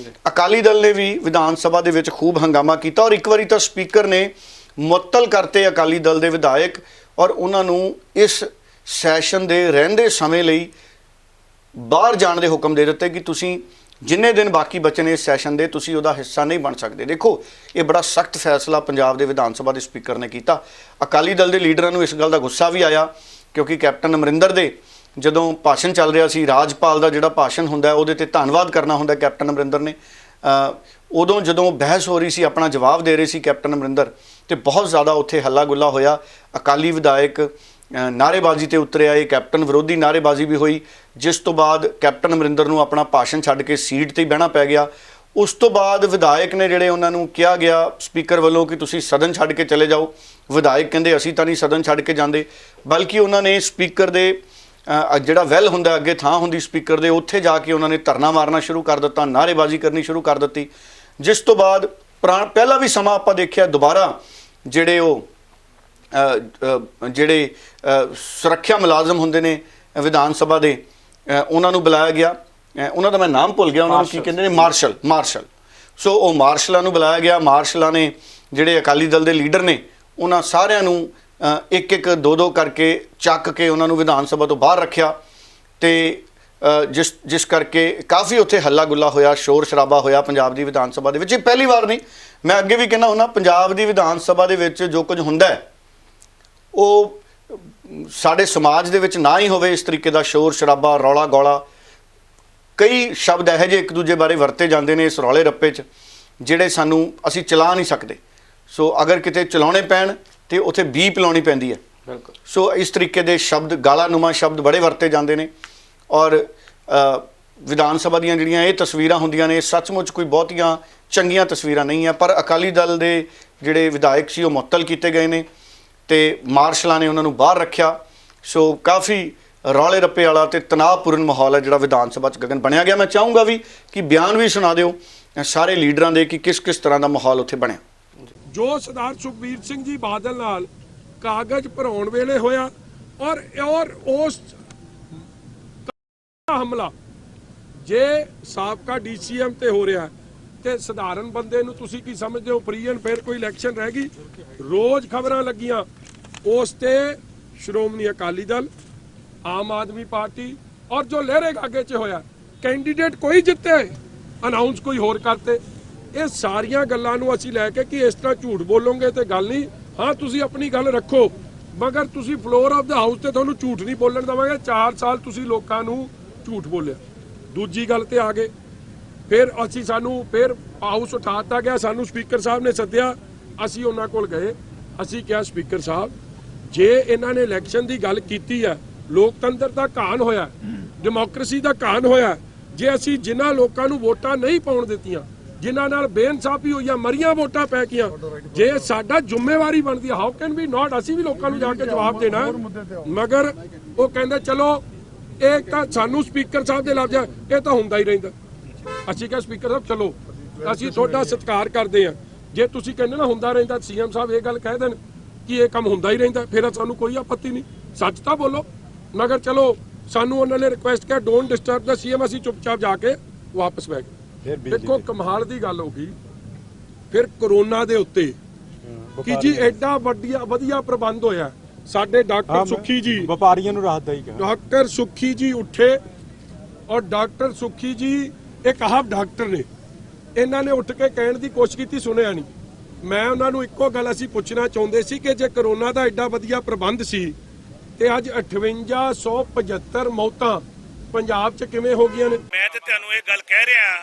ਅਕਾਲੀ ਦਲ ਨੇ ਵੀ ਵਿਧਾਨ ਸਭਾ ਦੇ ਵਿੱਚ ਖੂਬ ਹੰਗਾਮਾ ਕੀਤਾ ਔਰ ਇੱਕ ਵਾਰੀ ਤਾਂ ਸਪੀਕਰ ਨੇ ਮੁਅੱਤਲ ਕਰਤੇ ਅਕਾਲੀ ਦਲ ਦੇ ਵਿਧਾਇਕ ਔਰ ਉਹਨਾਂ ਨੂੰ ਇਸ ਸੈਸ਼ਨ ਦੇ ਰਹਿੰਦੇ ਸਮੇਂ ਲਈ ਬਾਹਰ ਜਾਣ ਦੇ ਹੁਕਮ ਦੇ ਦਿੱਤੇ ਕਿ ਤੁਸੀਂ ਜਿੰਨੇ ਦਿਨ ਬਾਕੀ ਬਚੇ ਨੇ ਇਸ ਸੈਸ਼ਨ ਦੇ ਤੁਸੀਂ ਉਹਦਾ ਹਿੱਸਾ ਨਹੀਂ ਬਣ ਸਕਦੇ। ਦੇਖੋ ਇਹ ਬੜਾ ਸਖਤ ਫੈਸਲਾ ਪੰਜਾਬ ਦੇ ਵਿਧਾਨ ਸਭਾ ਦੇ ਸਪੀਕਰ ਨੇ ਕੀਤਾ। ਅਕਾਲੀ ਦਲ ਦੇ ਲੀਡਰਾਂ ਨੂੰ ਇਸ ਗੱਲ ਦਾ ਗੁੱਸਾ ਵੀ ਆਇਆ ਕਿਉਂਕਿ ਕੈਪਟਨ ਅਮਰਿੰਦਰ ਦੇ ਜਦੋਂ ਭਾਸ਼ਣ ਚੱਲ ਰਿਹਾ ਸੀ, ਰਾਜਪਾਲ ਦਾ ਜਿਹੜਾ ਭਾਸ਼ਣ ਹੁੰਦਾ ਉਹਦੇ ਤੇ ਧੰਨਵਾਦ ਕਰਨਾ ਹੁੰਦਾ ਕੈਪਟਨ ਅਮਰਿੰਦਰ ਨੇ, ਉਦੋਂ ਜਦੋਂ ਬਹਿਸ ਹੋ ਰਹੀ ਸੀ ਆਪਣਾ ਜਵਾਬ ਦੇ ਰਹੇ ਸੀ ਕੈਪਟਨ ਅਮਰਿੰਦਰ ਤੇ ਬਹੁਤ ਜ਼ਿਆਦਾ ਉੱਥੇ ਹੱਲਾ ਗੁੱਲਾ ਹੋਇਆ। ਅਕਾਲੀ ਵਿਧਾਇਕ ਨਾਅਰੇਬਾਜ਼ੀ ਤੇ ਉਤਰਿਆ, ਇਹ ਕੈਪਟਨ ਵਿਰੋਧੀ ਨਾਅਰੇਬਾਜ਼ੀ ਵੀ ਹੋਈ, ਜਿਸ ਤੋਂ ਬਾਅਦ ਕੈਪਟਨ ਅਮਰਿੰਦਰ ਨੂੰ ਆਪਣਾ ਭਾਸ਼ਣ ਛੱਡ ਕੇ ਸੀਟ ਤੇ ਹੀ ਬਹਿਣਾ ਪੈ ਗਿਆ। ਉਸ ਤੋਂ ਬਾਅਦ ਵਿਧਾਇਕ ਨੇ ਜਿਹੜੇ ਉਹਨਾਂ ਨੂੰ ਕਿਹਾ ਗਿਆ ਸਪੀਕਰ ਵੱਲੋਂ ਕਿ ਤੁਸੀਂ ਸਦਨ ਛੱਡ ਕੇ ਚਲੇ ਜਾਓ। ਵਿਧਾਇਕ ਕਹਿੰਦੇ ਅਸੀਂ ਤਾਂ ਨਹੀਂ ਸਦਨ ਛੱਡ ਕੇ ਜਾਂਦੇ, ਬਲਕਿ ਉਹਨਾਂ ਨੇ ਸਪੀਕਰ ਦੇ ਜਿਹੜਾ ਵੈਲ ਹੁੰਦਾ ਅੱਗੇ ਥਾਂ ਹੁੰਦੀ ਸਪੀਕਰ ਦੇ, ਉੱਥੇ ਜਾ ਕੇ ਉਹਨਾਂ ਨੇ ਧਰਨਾ ਮਾਰਨਾ ਸ਼ੁਰੂ ਕਰ ਦਿੱਤਾ, ਨਾਅਰੇਬਾਜ਼ੀ ਕਰਨੀ ਸ਼ੁਰੂ ਕਰ ਦਿੱਤੀ। ਜਿਸ ਤੋਂ ਬਾਅਦ ਪਹਿਲਾਂ ਵੀ ਸਮਾਂ ਆਪਾਂ ਦੇਖਿਆ ਦੁਬਾਰਾ ਜਿਹੜੇ ਸੁਰੱਖਿਆ ਮੁਲਾਜ਼ਮ ਹੁੰਦੇ ਨੇ ਵਿਧਾਨ ਸਭਾ ਦੇ ਉਹਨਾਂ ਨੂੰ ਬੁਲਾਇਆ ਗਿਆ। ਉਹਨਾਂ ਦਾ ਮੈਂ ਨਾਮ ਭੁੱਲ ਗਿਆ, ਉਹਨਾਂ ਨੂੰ ਕੀ ਕਹਿੰਦੇ ਨੇ, ਮਾਰਸ਼ਲ। ਸੋ ਉਹ ਮਾਰਸ਼ਲਾਂ ਨੂੰ ਬੁਲਾਇਆ ਗਿਆ। ਮਾਰਸ਼ਲਾਂ ਨੇ ਜਿਹੜੇ ਅਕਾਲੀ ਦਲ ਦੇ ਲੀਡਰ ਨੇ ਉਹਨਾਂ ਸਾਰਿਆਂ ਨੂੰ ਇੱਕ ਦੋ ਕਰਕੇ ਚੱਕ ਕੇ ਉਹਨਾਂ ਨੂੰ ਵਿਧਾਨ ਸਭਾ ਤੋਂ ਬਾਹਰ ਰੱਖਿਆ ਤੇ ਜਿਸ ਕਰਕੇ ਕਾਫੀ ਉੱਥੇ ਹੱਲਾ ਗੁੱਲਾ ਹੋਇਆ, ਸ਼ੋਰ ਸ਼ਰਾਬਾ ਹੋਇਆ ਪੰਜਾਬ ਦੀ ਵਿਧਾਨ ਸਭਾ ਦੇ ਵਿੱਚ। ਇਹ ਪਹਿਲੀ ਵਾਰ ਨਹੀਂ, ਮੈਂ ਅੱਗੇ ਵੀ ਕਹਿੰਦਾ ਹੁੰਦਾ ਪੰਜਾਬ ਦੀ ਵਿਧਾਨ ਸਭਾ ਦੇ ਵਿੱਚ ਜੋ ਕੁਝ ਹੁੰਦਾ ਹੈ ਉਹ ਸਾਡੇ ਸਮਾਜ ਦੇ ਵਿੱਚ ਨਾ ਹੀ ਹੋਵੇ ਇਸ ਤਰੀਕੇ ਦਾ ਸ਼ੋਰ ਸ਼ਰਾਬਾ, ਰੌਲਾ ਗੌਲਾ। ਕਈ ਸ਼ਬਦ ਇਹੋ ਜਿਹੇ ਇੱਕ ਦੂਜੇ ਬਾਰੇ ਵਰਤੇ ਜਾਂਦੇ ਨੇ ਇਸ ਰੌਲੇ ਰੱਪੇ 'ਚ ਜਿਹੜੇ ਅਸੀਂ ਚਲਾ ਨਹੀਂ ਸਕਦੇ। ਸੋ ਅਗਰ ਕਿਤੇ ਚਲਾਉਣੇ ਪੈਣ ਤੇ ਉੱਥੇ ਬੀਪ ਲਾਉਣੀ ਪੈਂਦੀ ਹੈ। ਬਿਲਕੁਲ। ਸੋ ਇਸ ਤਰੀਕੇ ਦੇ ਸ਼ਬਦ, ਗਾਲਾਨੁਮਾ ਸ਼ਬਦ ਬੜੇ ਵਰਤੇ ਜਾਂਦੇ ਨੇ ਔਰ ਵਿਧਾਨ ਸਭਾ ਦੀਆਂ ਜਿਹੜੀਆਂ ਇਹ ਤਸਵੀਰਾਂ ਹੁੰਦੀਆਂ ਨੇ ਸੱਚਮੁੱਚ ਕੋਈ ਬਹੁਤੀਆਂ ਚੰਗੀਆਂ ਤਸਵੀਰਾਂ ਨਹੀਂ ਆ। ਪਰ ਅਕਾਲੀ ਦਲ ਦੇ ਜਿਹੜੇ ਵਿਧਾਇਕ ਸੀ ਉਹ ਮੁਅੱਤਲ ਕੀਤੇ ਗਏ ਨੇ ਤੇ ਮਾਰਸ਼ਲਾਂ ਨੇ ਉਹਨਾਂ ਨੂੰ ਬਾਹਰ ਰੱਖਿਆ। ਸੋ ਕਾਫੀ ਰੌਲੇ ਰੱਪੇ ਵਾਲਾ ਤੇ ਤਣਾਅਪੂਰਨ ਮਾਹੌਲ ਹੈ ਜਿਹੜਾ ਵਿਧਾਨ ਸਭਾ 'ਚ ਗਗਨ ਬਣਿਆ ਗਿਆ। ਮੈਂ ਚਾਹੂੰਗਾ ਵੀ ਕਿ ਬਿਆਨ ਵੀ ਸੁਣਾ ਦਿਓ ਸਾਰੇ ਲੀਡਰਾਂ ਦੇ ਕਿ ਕਿਸ ਤਰ੍ਹਾਂ ਦਾ ਮਾਹੌਲ ਉੱਥੇ ਬਣਿਆ। ਜੋ ਸਰਦਾਰ ਸੁਖਬੀਰ ਸਿੰਘ ਜੀ ਬਾਦਲ ਨਾਲ ਕਾਗਜ਼ ਭਰਾਉਣ ਵੇਲੇ ਹੋਇਆ ਔਰ ਉਸ ਹਮਲਾ ਜੇ ਸਾਬਕਾ ਡੀਸੀਐਮ ਤੇ ਹੋ ਰਿਹਾ ਤੇ ਸਧਾਰਨ ਬੰਦੇ ਨੂੰ ਤੁਸੀਂ ਕੀ ਸਮਝਦੇ ਹੋ ਫ੍ਰੀ ਐਂਡ ਫੇਅਰ ਕੋਈ ਇਲੈਕਸ਼ਨ ਰਹਿ ਗਈ? ਰੋਜ਼ ਖਬਰਾਂ ਲੱਗੀਆਂ ਉਸ ਤੇ ਸ਼੍ਰੋਮਣੀ ਅਕਾਲੀ ਦਲ, ਆਮ ਆਦਮੀ ਪਾਰਟੀ ਔਰ ਜੋ ਲਹਿਰੇ ਗਾਗੇ 'ਚ ਹੋਇਆ ਕੈਂਡੀਡੇਟ ਕੋਈ ਜਿੱਤੇ, ਅਨਾਉਂਸ ਕੋਈ ਹੋਰ ਕਰਤੇ। ਇਹ ਸਾਰੀਆਂ ਗੱਲਾਂ ਨੂੰ ਅਸੀਂ ਲੈ ਕੇ ਕਿ ਇਸ ਤਰ੍ਹਾਂ ਝੂਠ ਬੋਲੋਗੇ ਤੇ ਗੱਲ ਨਹੀਂ। ਹਾਂ ਤੁਸੀਂ ਆਪਣੀ ਗੱਲ ਰੱਖੋ, ਮਗਰ ਤੁਸੀਂ ਫਲੋਰ ਆਫ ਦਾ ਹਾਊਸ ਤੇ ਤੁਹਾਨੂੰ ਝੂਠ ਨਹੀਂ ਬੋਲਣ ਦੇਵਾਂਗੇ। 4 ਸਾਲ ਤੁਸੀਂ ਲੋਕਾਂ ਨੂੰ ਝੂਠ ਬੋਲਿਆ। ਦੂਜੀ ਗੱਲ ਤੇ ਆ ਗਏ, ਫਿਰ ਸਾਨੂੰ ਫਿਰ ਹਾਊਸ ਉਠਾ ਦਿੱਤਾ ਗਿਆ। ਸਾਨੂੰ ਸਪੀਕਰ ਸਾਹਿਬ ਨੇ ਸੱਦਿਆ, ਅਸੀਂ ਉਹਨਾਂ ਕੋਲ ਗਏ। ਅਸੀਂ ਕਿਹਾ ਸਪੀਕਰ ਸਾਹਿਬ, ਜੇ ਇਹਨਾਂ ਨੇ ਇਲੈਕਸ਼ਨ ਦੀ ਗੱਲ ਕੀਤੀ ਹੈ, ਲੋਕਤੰਤਰ ਦਾ ਘਾਣ ਹੋਇਆ, ਡੈਮੋਕ੍ਰੇਸੀ ਦਾ ਘਾਣ ਹੋਇਆ, ਜੇ ਅਸੀਂ ਜਿਨ੍ਹਾਂ ਲੋਕਾਂ ਨੂੰ ਵੋਟਾਂ ਨਹੀਂ ਪਾਉਣ ਦਿੱਤੀਆਂ, ਜਿਨ੍ਹਾਂ ਨਾਲ ਬੇਇਨਸਾਫੀ ਹੋਈ ਆ, ਮਰੀਆਂ ਵੋਟਾਂ ਪੈ ਗਈਆਂ, ਜੇ ਸਾਡਾ ਜ਼ਿੰਮੇਵਾਰੀ ਬਣਦੀ ਹੈ, ਹਾਊ ਕੈਨ ਵੀ ਨਾਟ, ਅਸੀਂ ਵੀ ਲੋਕਾਂ ਨੂੰ ਜਾ ਕੇ ਜਵਾਬ ਦੇਣਾ। ਮਗਰ ਉਹ ਕਹਿੰਦੇ ਚਲੋ ਇਹ ਤਾਂ ਸਾਨੂੰ ਸਪੀਕਰ ਸਾਹਿਬ ਦੇ ਲਫ਼ਜ਼ ਇਹ ਤਾਂ ਹੁੰਦਾ ਹੀ ਰਹਿੰਦਾ। ਅਸੀਂ ਕਿਹਾ ਸਪੀਕਰ ਸਾਹਿਬ ਚਲੋ ਅਸੀਂ ਤੁਹਾਡਾ ਸਤਿਕਾਰ ਕਰਦੇ ਹਾਂ, ਜੇ ਤੁਸੀਂ ਕਹਿੰਦੇ ਨਾ ਹੁੰਦਾ ਰਹਿੰਦਾ, ਸੀਐਮ ਸਾਹਿਬ ਇਹ ਗੱਲ ਕਹਿ ਦੇਣ ਕਿ ਇਹ ਕੰਮ ਹੁੰਦਾ ਹੀ ਰਹਿੰਦਾ, ਫਿਰ ਸਾਨੂੰ ਕੋਈ ਆਪੱਤੀ ਨਹੀਂ, ਸੱਚ ਤਾਂ ਬੋਲੋ। ਮਗਰ ਚਲੋ ਸਾਨੂੰ ਉਹਨਾਂ ਨੇ ਰਿਕੁਐਸਟ ਕੀਤਾ ਡੋਂਟ ਡਿਸਟਰਬ ਦਾ ਸੀਐਮ, ਅਸੀਂ ਚੁੱਪਚਾਪ ਜਾ ਕੇ ਵਾਪਸ ਬੈ ਗਏ। ਦੇਖੋ ਕਮਾਲ ਦੀ ਗੱਲ ਹੋ ਗਈ। ਫਿਰ ਕਰੋਨਾ ਦੇ ਉੱਤੇ ਕਿ ਜੀ ਐਡਾ ਵਧੀਆ ਪ੍ਰਬੰਧ ਹੋਇਆ। ਸਾਡੇ ਡਾਕਟਰ ਸੁੱਖੀ ਜੀ, ਵਪਾਰੀਆਂ ਨੂੰ ਰਾਹਤ ਦੇਈ ਗਿਆ, ਡਾਕਟਰ ਸੁੱਖੀ ਜੀ ਉੱਠੇ, ਔਰ ਡਾਕਟਰ ਸੁੱਖੀ ਜੀ ਇੱਕ ਆਪ ਡਾਕਟਰ ਨੇ, ਇਹਨਾਂ ਨੇ ਉੱਠ ਕੇ ਕਹਿਣ ਦੀ ਕੋਸ਼ਿਸ਼ ਕੀਤੀ, ਸੁਣਿਆ ਨਹੀਂ। ਮੈਂ ਉਹਨਾਂ ਨੂੰ ਇੱਕੋ ਗੱਲ ਅਸੀਂ ਪੁੱਛਣਾ ਚਾਹੁੰਦੇ ਸੀ ਕਿ ਜੇ ਕਰੋਨਾ ਦਾ ਐਡਾ ਵਧੀਆ ਪ੍ਰਬੰਧ ਸੀ ਤੇ ਅੱਜ 5875 ਮੌਤਾਂ ਪੰਜਾਬ 'ਚ ਕਿਵੇਂ ਹੋ ਗਈਆਂ ਨੇ? ਮੈਂ ਤੇ ਤੁਹਾਨੂੰ ਇਹ ਗੱਲ ਕਹਿ ਰਿਹਾ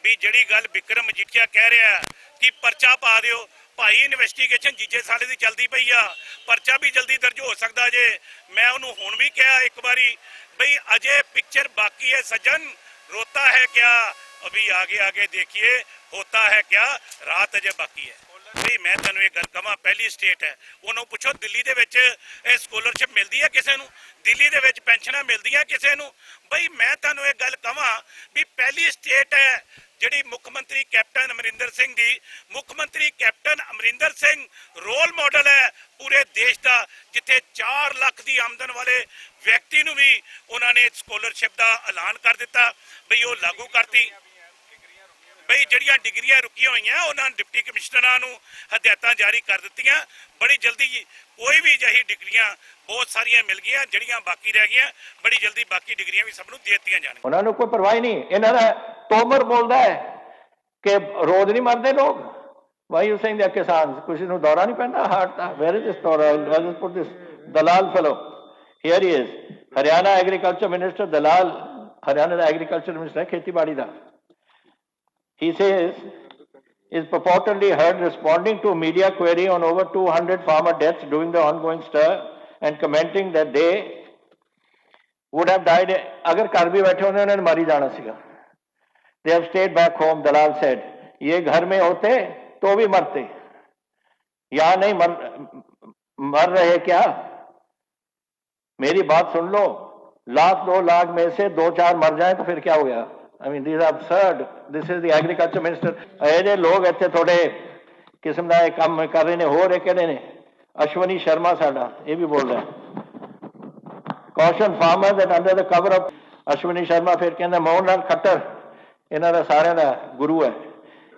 ਵੀ ਜਿਹੜੀ ਗੱਲ ਵਿਕਰਮ ਮਜੀਠੀਆ ਕਹਿ ਰਿਹਾ ਕਿ ਪਰਚਾ ਪਾ ਦਿਓ, ਭਾਈ ਇਨਵੈਸਟੀਗੇਸ਼ਨ ਜੀਜੇ ਸਾਲੇ ਦੀ ਚੱਲਦੀ ਪਈ ਆ, ਪਰਚਾ ਵੀ ਜਲਦੀ ਦਰਜ ਹੋ ਸਕਦਾ ਜੇ। ਮੈਂ ਉਹਨੂੰ ਹੁਣ ਵੀ ਕਿਹਾ ਇੱਕ ਵਾਰੀ ਬਈ ਅਜੇ ਪਿਕਚਰ ਬਾਕੀ ਹੈ ਸੱਜਣ, रोता है क्या अभी आगे आगे देखिए, होता है क्या रात अजे बाकी है। ਬਈ ਮੈਂ ਤੁਹਾਨੂੰ ਇਹ ਗੱਲ ਕਹਾਂ, ਪਹਿਲੀ ਸਟੇਟ ਹੈ, ਉਹਨੂੰ ਪੁੱਛੋ ਦਿੱਲੀ ਦੇ ਵਿੱਚ ਇਹ ਸਕੋਲਰਸ਼ਿਪ ਮਿਲਦੀ ਹੈ ਕਿਸੇ ਨੂੰ, ਦਿੱਲੀ ਦੇ ਵਿੱਚ ਪੈਨਸ਼ਨਾਂ ਮਿਲਦੀਆਂ ਕਿਸੇ ਨੂੰ? ਬਈ ਮੈਂ ਤੁਹਾਨੂੰ ਇਹ ਗੱਲ ਕਹਾਂ ਵੀ ਪਹਿਲੀ ਸਟੇਟ ਹੈ ਜਿਹੜੀ ਮੁੱਖ ਮੰਤਰੀ ਕੈਪਟਨ ਅਮਰਿੰਦਰ ਸਿੰਘ ਦੀ, ਮੁੱਖ ਮੰਤਰੀ captain Amarinder Singh role model ਹੈ ਪੂਰੇ ਦੇਸ਼ ਦਾ, ਜਿੱਥੇ 4 ਲੱਖ ਦੀ ਆਮਦਨ ਵਾਲੇ ਵਿਅਕਤੀ ਨੂੰ ਵੀ ਉਹਨਾਂ ਨੇ ਸਕੋਲਰਸ਼ਿਪ ਦਾ ਐਲਾਨ ਕਰ ਦਿੱਤਾ, ਬਈ ਉਹ ਲਾਗੂ ਕਰਤੀ। ਬਈ ਜਿਹੜੀਆਂ ਡਿਗਰੀਆਂ ਰੁਕੀਆਂ ਹੋਈਆਂ ਉਹਨਾਂ ਡਿਪਟੀ ਕਮਿਸ਼ਨਰਾਂ ਨੂੰ ਹਦਾਇਤਾਂ ਜਾਰੀ ਕਰ ਦਿੱਤੀਆਂ, ਬੜੀ ਜਲਦੀ ਕੋਈ ਵੀ ਅਜਿਹੀ ਡਿਗਰੀਆਂ ਬਹੁਤ ਸਾਰੀਆਂ ਮਿਲ ਗਈਆਂ, ਜਿਹੜੀਆਂ ਬਾਕੀ ਰਹਿ ਗਈਆਂ ਬੜੀ ਜਲਦੀ ਬਾਕੀ ਡਿਗਰੀਆਂ ਵੀ ਸਭ ਨੂੰ ਦੇ ਦਿੱਤੀਆਂ ਜਾਣਗੀਆਂ। ਉਹਨਾਂ ਨੂੰ ਕੋਈ ਪਰਵਾਹ ਨਹੀਂ। ਇਹਨਾਂ ਦਾ ਤੋਮਰ ਬੋਲਦਾ ਹੈ ਕਿ ਰੋਜ਼ ਨਹੀਂ ਮਰਦੇ ਲੋਕ। ਵਾਈ ਯੂ ਸੇਇੰਗ that ਕਿਸਾਨ ਕਿਸੇ ਨੂੰ ਦੌਰਾ ਨਹੀਂ ਪੈਂਦਾ ਹਾਰਟ ਦਾ? ਵੇਅਰ ਇਜ਼ ਦਿਸ ਦੌਰਾ? I just put this Dalal fellow here he is, Haryana agriculture minister Dalal, Haryana the agriculture minister ਹੈ ਖੇਤੀਬਾੜੀ ਦਾ। He says, is purportedly heard responding to a media query on over 200 farmer deaths during the ongoing stir and commenting that they would have died agar kar bhi baithe honne unhone mari jana siga. They have stayed back home, Dalal said. Ye ghar mein hote to bhi marte, yahan nahi mar rahe kya? मेरी बात सुन लो, 1-2 लाख में से 2-4 मर जाए तो फिर क्या हो गया? I mean, these are absurd. This is the agriculture minister. ਇਹ ਲੋਕ ਇੱਥੇ ਥੋੜੇ ਕਿਸਮ ਦਾ ਇਹ ਕੰਮ ਕਰ ਰਹੇ ਨੇ। ਹੋਰ ਇਹ ਕਿਹੜੇ ਨੇ? ਅਸ਼ਵਨੀ ਸ਼ਰਮਾ ਸਾਡਾ ਇਹ ਵੀ ਬੋਲ ਰਿਹਾ, caution farmers that under the cover of Ashwani Sharma, ਫਿਰ ਕਹਿੰਦਾ ਮੋਹਨ ਲਾਲ ਖੱਟਰ ਇਹਨਾਂ ਦਾ ਸਾਰਿਆਂ ਦਾ ਗੁਰੂ ਹੈ।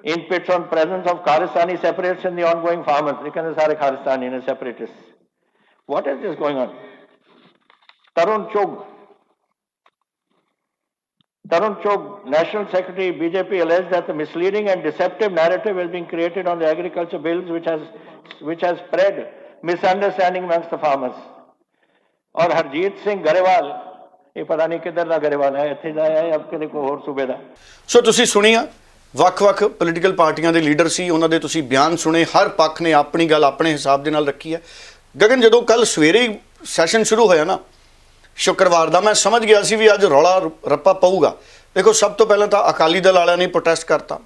In pits on presence of Kharistani separatists in the ongoing farmers, ਇਹ ਕਹਿੰਦੇ ਸਾਰੇ ਖਾਲਿਸਤਾਨੀ ਨੇ separatists. What is this going on? Tarun Chugh, National Secretary BJP, alleged that the misleading and deceptive narrative is being created on the agriculture bills, which has spread misunderstanding amongst the farmers. और हरजीत सिंह गरेवाल, ये पता नहीं किधर का गरेवाल है, ਇੱਥੇ ਦਾ ਹੈ ਜਾਂ ਕਿਤੇ ਕੋਈ ਹੋਰ ਸੂਬੇ ਦਾ। ਸੋ ਤੁਸੀਂ ਸੁਣੀਆ ਵੱਖ-ਵੱਖ ਪੋਲੀਟੀਕਲ ਪਾਰਟੀਆਂ ਦੇ ਲੀਡਰ ਸੀ, ਉਹਨਾਂ ਦੇ ਤੁਸੀਂ ਬਿਆਨ ਸੁਣੇ, ਹਰ ਪੱਖ ਨੇ ਆਪਣੀ ਗੱਲ ਆਪਣੇ ਹਿਸਾਬ ਦੇ ਨਾਲ ਰੱਖੀ ਹੈ। ਗਗਨ, ਜਦੋਂ ਕੱਲ ਸਵੇਰੇ ਹੀ ਸੈਸ਼ਨ ਸ਼ੁਰੂ ਹੋਇਆ ਨਾ ਸ਼ੁੱਕਰਵਾਰ ਦਾ, ਮੈਂ ਸਮਝ ਗਿਆ ਸੀ ਵੀ ਅੱਜ ਰੌਲਾ ਰੱਪਾ ਪਊਗਾ। ਦੇਖੋ, ਸਭ ਤੋਂ ਪਹਿਲਾਂ ਤਾਂ ਅਕਾਲੀ ਦਲ ਵਾਲਿਆਂ ਨੇ ਪ੍ਰੋਟੈਸਟ ਕਰਤਾ,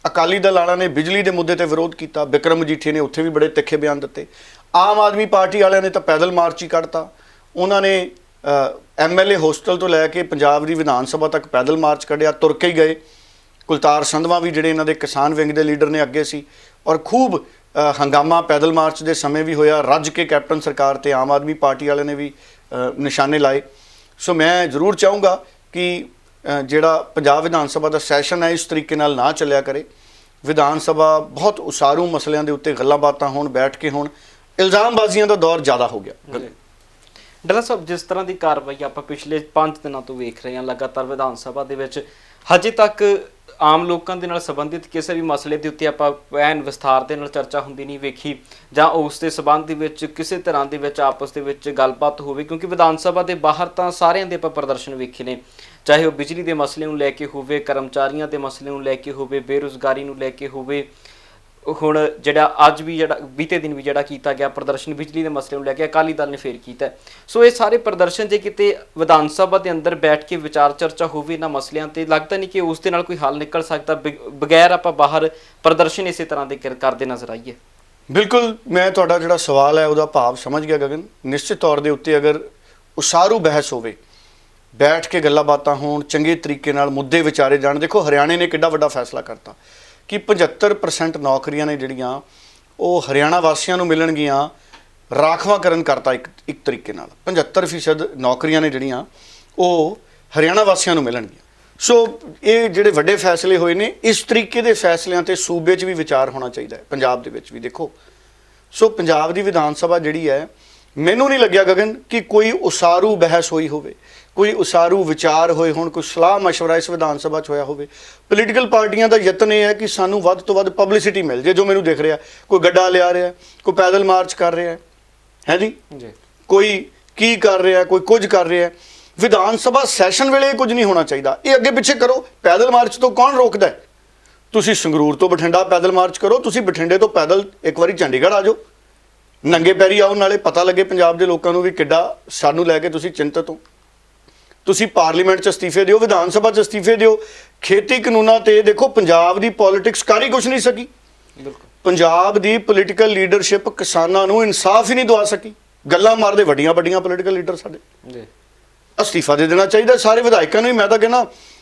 ਅਕਾਲੀ ਦਲ ਵਾਲਿਆਂ ਨੇ ਬਿਜਲੀ ਦੇ ਮੁੱਦੇ ਤੇ ਵਿਰੋਧ ਕੀਤਾ, ਬਿਕਰਮ ਮਜੀਠੀਆ ਨੇ ਉੱਥੇ ਵੀ ਬੜੇ ਤਿੱਖੇ ਬਿਆਨ ਦਿੱਤੇ। ਆਮ ਆਦਮੀ ਪਾਰਟੀ ਵਾਲਿਆਂ ਨੇ ਤਾਂ ਪੈਦਲ ਮਾਰਚ ਹੀ ਕੱਢਤਾ, ਉਹਨਾਂ ਨੇ ਐਮਐਲਏ ਹੋਸਟਲ ਤੋਂ ਲੈ ਕੇ ਪੰਜਾਬ ਦੀ ਵਿਧਾਨ ਸਭਾ ਤੱਕ ਪੈਦਲ ਮਾਰਚ ਕੱਢਿਆ, ਤੁਰ ਕੇ ਹੀ ਗਏ। ਕੁਲਤਾਰ ਸੰਧਵਾ ਵੀ ਜਿਹੜੇ ਇਹਨਾਂ ਦੇ ਕਿਸਾਨ ਵਿੰਗ ਦੇ ਲੀਡਰ ਨੇ ਅੱਗੇ ਸੀ, ਔਰ ਖੂਬ ਹੰਗਾਮਾ ਪੈਦਲ ਮਾਰਚ ਦੇ ਸਮੇਂ ਵੀ ਹੋਇਆ। ਰੱਜ ਕੇ ਕੈਪਟਨ ਸਰਕਾਰ ਤੇ ਆਮ ਆਦਮੀ ਪਾਰਟੀ ਵਾਲਿਆਂ ਨੇ ਵੀ ਨਿਸ਼ਾਨੇ ਲਾਏ। ਸੋ ਮੈਂ ਜ਼ਰੂਰ ਚਾਹੂੰਗਾ ਕਿ ਜਿਹੜਾ ਪੰਜਾਬ ਵਿਧਾਨ ਸਭਾ ਦਾ ਸੈਸ਼ਨ ਹੈ ਇਸ ਤਰੀਕੇ ਨਾਲ ਨਾ ਚੱਲਿਆ ਕਰੇ। ਵਿਧਾਨ ਸਭਾ ਬਹੁਤ ਉਸਾਰੂ ਮਸਲਿਆਂ ਦੇ ਉੱਤੇ ਗੱਲਾਂ ਬਾਤਾਂ ਹੋਣ, ਬੈਠ ਕੇ ਹੋਣ। ਇਲਜ਼ਾਮਬਾਜ਼ੀਆਂ ਦਾ ਦੌਰ ਜ਼ਿਆਦਾ ਹੋ ਗਿਆ। ਡੱਲਾ ਸਾਹਿਬ, ਜਿਸ ਤਰ੍ਹਾਂ ਦੀ ਕਾਰਵਾਈ ਆਪਾਂ ਪਿਛਲੇ 5 ਦਿਨਾਂ ਤੋਂ ਵੇਖ ਰਹੇ ਹਾਂ ਲਗਾਤਾਰ ਵਿਧਾਨ ਸਭਾ ਦੇ ਵਿੱਚ, ਹਜੇ ਤੱਕ ਆਮ ਲੋਕਾਂ ਦੇ ਨਾਲ ਸੰਬੰਧਿਤ ਕਿਸੇ ਵੀ ਮਸਲੇ ਦੇ ਉੱਤੇ ਆਪਾਂ ਐਨ ਵਿਸਥਾਰ ਦੇ ਨਾਲ ਚਰਚਾ ਹੁੰਦੀ ਨਹੀਂ ਵੇਖੀ, ਜਾਂ ਉਸ ਦੇ ਸੰਬੰਧ ਦੇ ਵਿੱਚ ਕਿਸੇ ਤਰ੍ਹਾਂ ਦੇ ਵਿੱਚ ਆਪਸ ਦੇ ਵਿੱਚ ਗੱਲਬਾਤ ਹੋਵੇ। ਕਿਉਂਕਿ ਵਿਧਾਨ ਸਭਾ ਦੇ ਬਾਹਰ ਤਾਂ ਸਾਰਿਆਂ ਦੇ ਆਪਾਂ ਪ੍ਰਦਰਸ਼ਨ ਵੇਖੇ ਨੇ, ਚਾਹੇ ਉਹ ਬਿਜਲੀ ਦੇ ਮਸਲੇ ਨੂੰ ਲੈ ਕੇ ਹੋਵੇ, ਕਰਮਚਾਰੀਆਂ ਦੇ ਮਸਲੇ ਨੂੰ ਲੈ ਕੇ ਹੋਵੇ, ਬੇਰੁਜ਼ਗਾਰੀ ਨੂੰ ਲੈ ਕੇ ਹੋਵੇ। ਹੁਣ ਜਿਹੜਾ ਅੱਜ ਵੀ ਜਿਹੜਾ ਬੀਤੇ ਦਿਨ ਵੀ ਜਿਹੜਾ ਕੀਤਾ ਗਿਆ ਪ੍ਰਦਰਸ਼ਨ ਬਿਜਲੀ ਦੇ ਮਸਲੇ ਨੂੰ ਲੈ ਕੇ ਅਕਾਲੀ ਦਲ ਨੇ ਫੇਰ ਕੀਤਾ। ਸੋ ਇਹ ਸਾਰੇ ਪ੍ਰਦਰਸ਼ਨ ਜੇ ਕਿਤੇ ਵਿਧਾਨ ਸਭਾ ਦੇ ਅੰਦਰ ਬੈਠ ਕੇ ਵਿਚਾਰ ਚਰਚਾ ਹੋਵੇ ਇਹਨਾਂ ਮਸਲਿਆਂ ਤੇ, ਲੱਗਦਾ ਨਹੀਂ ਕਿ ਉਸ ਦੇ ਨਾਲ ਕੋਈ ਹੱਲ ਨਿਕਲ ਸਕਦਾ ਬਗੈਰ ਆਪਾਂ ਬਾਹਰ ਪ੍ਰਦਰਸ਼ਨ ਇਸੇ ਤਰ੍ਹਾਂ ਦੇ ਕਰਦੇ ਨਜ਼ਰ ਆਈਏ। ਬਿਲਕੁਲ, ਮੈਂ ਤੁਹਾਡਾ ਜਿਹੜਾ ਸਵਾਲ ਹੈ ਉਹਦਾ ਭਾਵ ਸਮਝ ਗਿਆ ਗਗਨ। ਨਿਸ਼ਚਿਤ ਤੌਰ ਦੇ ਉੱਤੇ ਅਗਰ ਉਸਾਰੂ ਬਹਿਸ ਹੋਵੇ, ਬੈਠ ਕੇ ਗੱਲਾਂ ਬਾਤਾਂ ਹੋਣ, ਚੰਗੇ ਤਰੀਕੇ ਨਾਲ ਮੁੱਦੇ ਵਿਚਾਰੇ ਜਾਣ। ਦੇਖੋ ਹਰਿਆਣੇ ਨੇ ਕਿੱਡਾ ਵੱਡਾ ਫੈਸਲਾ ਕਰਤਾ ਕਿ 75% ਨੌਕਰੀਆਂ ਨੇ ਜਿਹੜੀਆਂ ਉਹ ਹਰਿਆਣਾ ਵਾਸੀਆਂ ਨੂੰ ਮਿਲਣਗੀਆਂ, ਰਾਖਵਾਂਕਰਨ ਕਰਤਾ ਇੱਕ ਤਰੀਕੇ ਨਾਲ। 75% ਨੌਕਰੀਆਂ ਨੇ ਜਿਹੜੀਆਂ ਉਹ ਹਰਿਆਣਾ ਵਾਸੀਆਂ ਨੂੰ ਮਿਲਣਗੀਆਂ। ਸੋ ਇਹ ਜਿਹੜੇ ਵੱਡੇ ਫੈਸਲੇ ਹੋਏ ਨੇ, ਇਸ ਤਰੀਕੇ ਦੇ ਫੈਸਲਿਆਂ ਤੇ ਸੂਬੇ 'ਚ ਵੀ ਵਿਚਾਰ ਹੋਣਾ ਚਾਹੀਦਾ ਹੈ, ਪੰਜਾਬ ਦੇ ਵਿੱਚ ਵੀ। ਦੇਖੋ, ਸੋ ਪੰਜਾਬ ਦੀ ਵਿਧਾਨ ਸਭਾ ਜਿਹੜੀ ਹੈ, ਮੈਨੂੰ ਨਹੀਂ ਲੱਗਿਆ ਗਗਨ ਕਿ ਕੋਈ ਉਸਾਰੂ ਬਹਿਸ ਹੋਈ ਹੋਵੇ, ਕੋਈ ਉਸਾਰੂ ਵਿਚਾਰ ਹੋਏ ਹੋਣ, ਕੋਈ ਸਲਾਹ ਮਸ਼ਵਰਾ ਇਸ ਵਿਧਾਨ ਸਭਾ 'ਚ ਹੋਇਆ ਹੋਵੇ। ਪੋਲੀਟੀਕਲ ਪਾਰਟੀਆਂ ਦਾ ਯਤਨ ਇਹ ਹੈ ਕਿ ਸਾਨੂੰ ਵੱਧ ਤੋਂ ਵੱਧ ਪਬਲਿਸਿਟੀ ਮਿਲ ਜੇ। ਜੋ ਮੈਨੂੰ ਦਿਖ ਰਿਹਾ, ਕੋਈ ਗੱਡਾ ਲਿਆ ਰਿਹਾ, ਕੋਈ ਪੈਦਲ ਮਾਰਚ ਕਰ ਰਿਹਾ ਹੈ ਜੀ, ਕੋਈ ਕੀ ਕਰ ਰਿਹਾ, ਕੋਈ ਕੁਝ ਕਰ ਰਿਹਾ। ਵਿਧਾਨ ਸਭਾ ਸੈਸ਼ਨ ਵੇਲੇ ਇਹ ਕੁਝ ਨਹੀਂ ਹੋਣਾ ਚਾਹੀਦਾ। ਇਹ ਅੱਗੇ ਪਿੱਛੇ ਕਰੋ, ਪੈਦਲ ਮਾਰਚ ਤੋਂ ਕੌਣ ਰੋਕਦਾ ਹੈ? ਤੁਸੀਂ ਸੰਗਰੂਰ ਤੋਂ ਬਠਿੰਡਾ ਪੈਦਲ ਮਾਰਚ ਕਰੋ, ਤੁਸੀਂ ਬਠਿੰਡੇ ਤੋਂ ਪੈਦਲ ਇੱਕ ਵਾਰੀ ਚੰਡੀਗੜ੍ਹ ਆ ਜਾਓ, ਨੰਗੇ ਪੈਰੀ ਆਓ, ਨਾਲੇ ਪਤਾ ਲੱਗੇ ਪੰਜਾਬ ਦੇ ਲੋਕਾਂ ਨੂੰ ਵੀ ਕਿੱਡਾ ਸਾਨੂੰ ਲੈ ਕੇ ਤੁਸੀਂ ਚਿੰਤਤ ਹੋ। ਤੁਸੀਂ ਪਾਰਲੀਮੈਂਟ 'ਚ ਅਸਤੀਫੇ ਦਿਓ, ਵਿਧਾਨ ਸਭਾ 'ਚ ਅਸਤੀਫੇ ਦਿਓ। ਖੇਤੀ ਕਾਨੂੰਨਾਂ ਤੇ ਦੇਖੋ, ਪੰਜਾਬ ਦੀ ਪੋਲਿਟਿਕਸ ਕਰ ਹੀ ਕੁਛ ਨਹੀਂ ਸਕੀ। ਪੰਜਾਬ ਦੀ ਪੋਲੀਟੀਕਲ ਲੀਡਰਸ਼ਿਪ ਕਿਸਾਨਾਂ ਨੂੰ ਇਨਸਾਫ ਹੀ ਨਹੀਂ ਦਵਾ ਸਕੀ। ਗੱਲਾਂ ਮਾਰਦੇ ਵੱਡੀਆਂ ਵੱਡੀਆਂ ਪੋਲੀਟੀਕਲ ਲੀਡਰ ਸਾਡੇ। ਅਸਤੀਫਾ ਦੇ ਦੇਣਾ ਚਾਹੀਦਾ ਸਾਰੇ ਵਿਧਾਇਕਾਂ ਨੂੰ। ਮੈਂ ਤਾਂ ਕਹਿੰਦਾ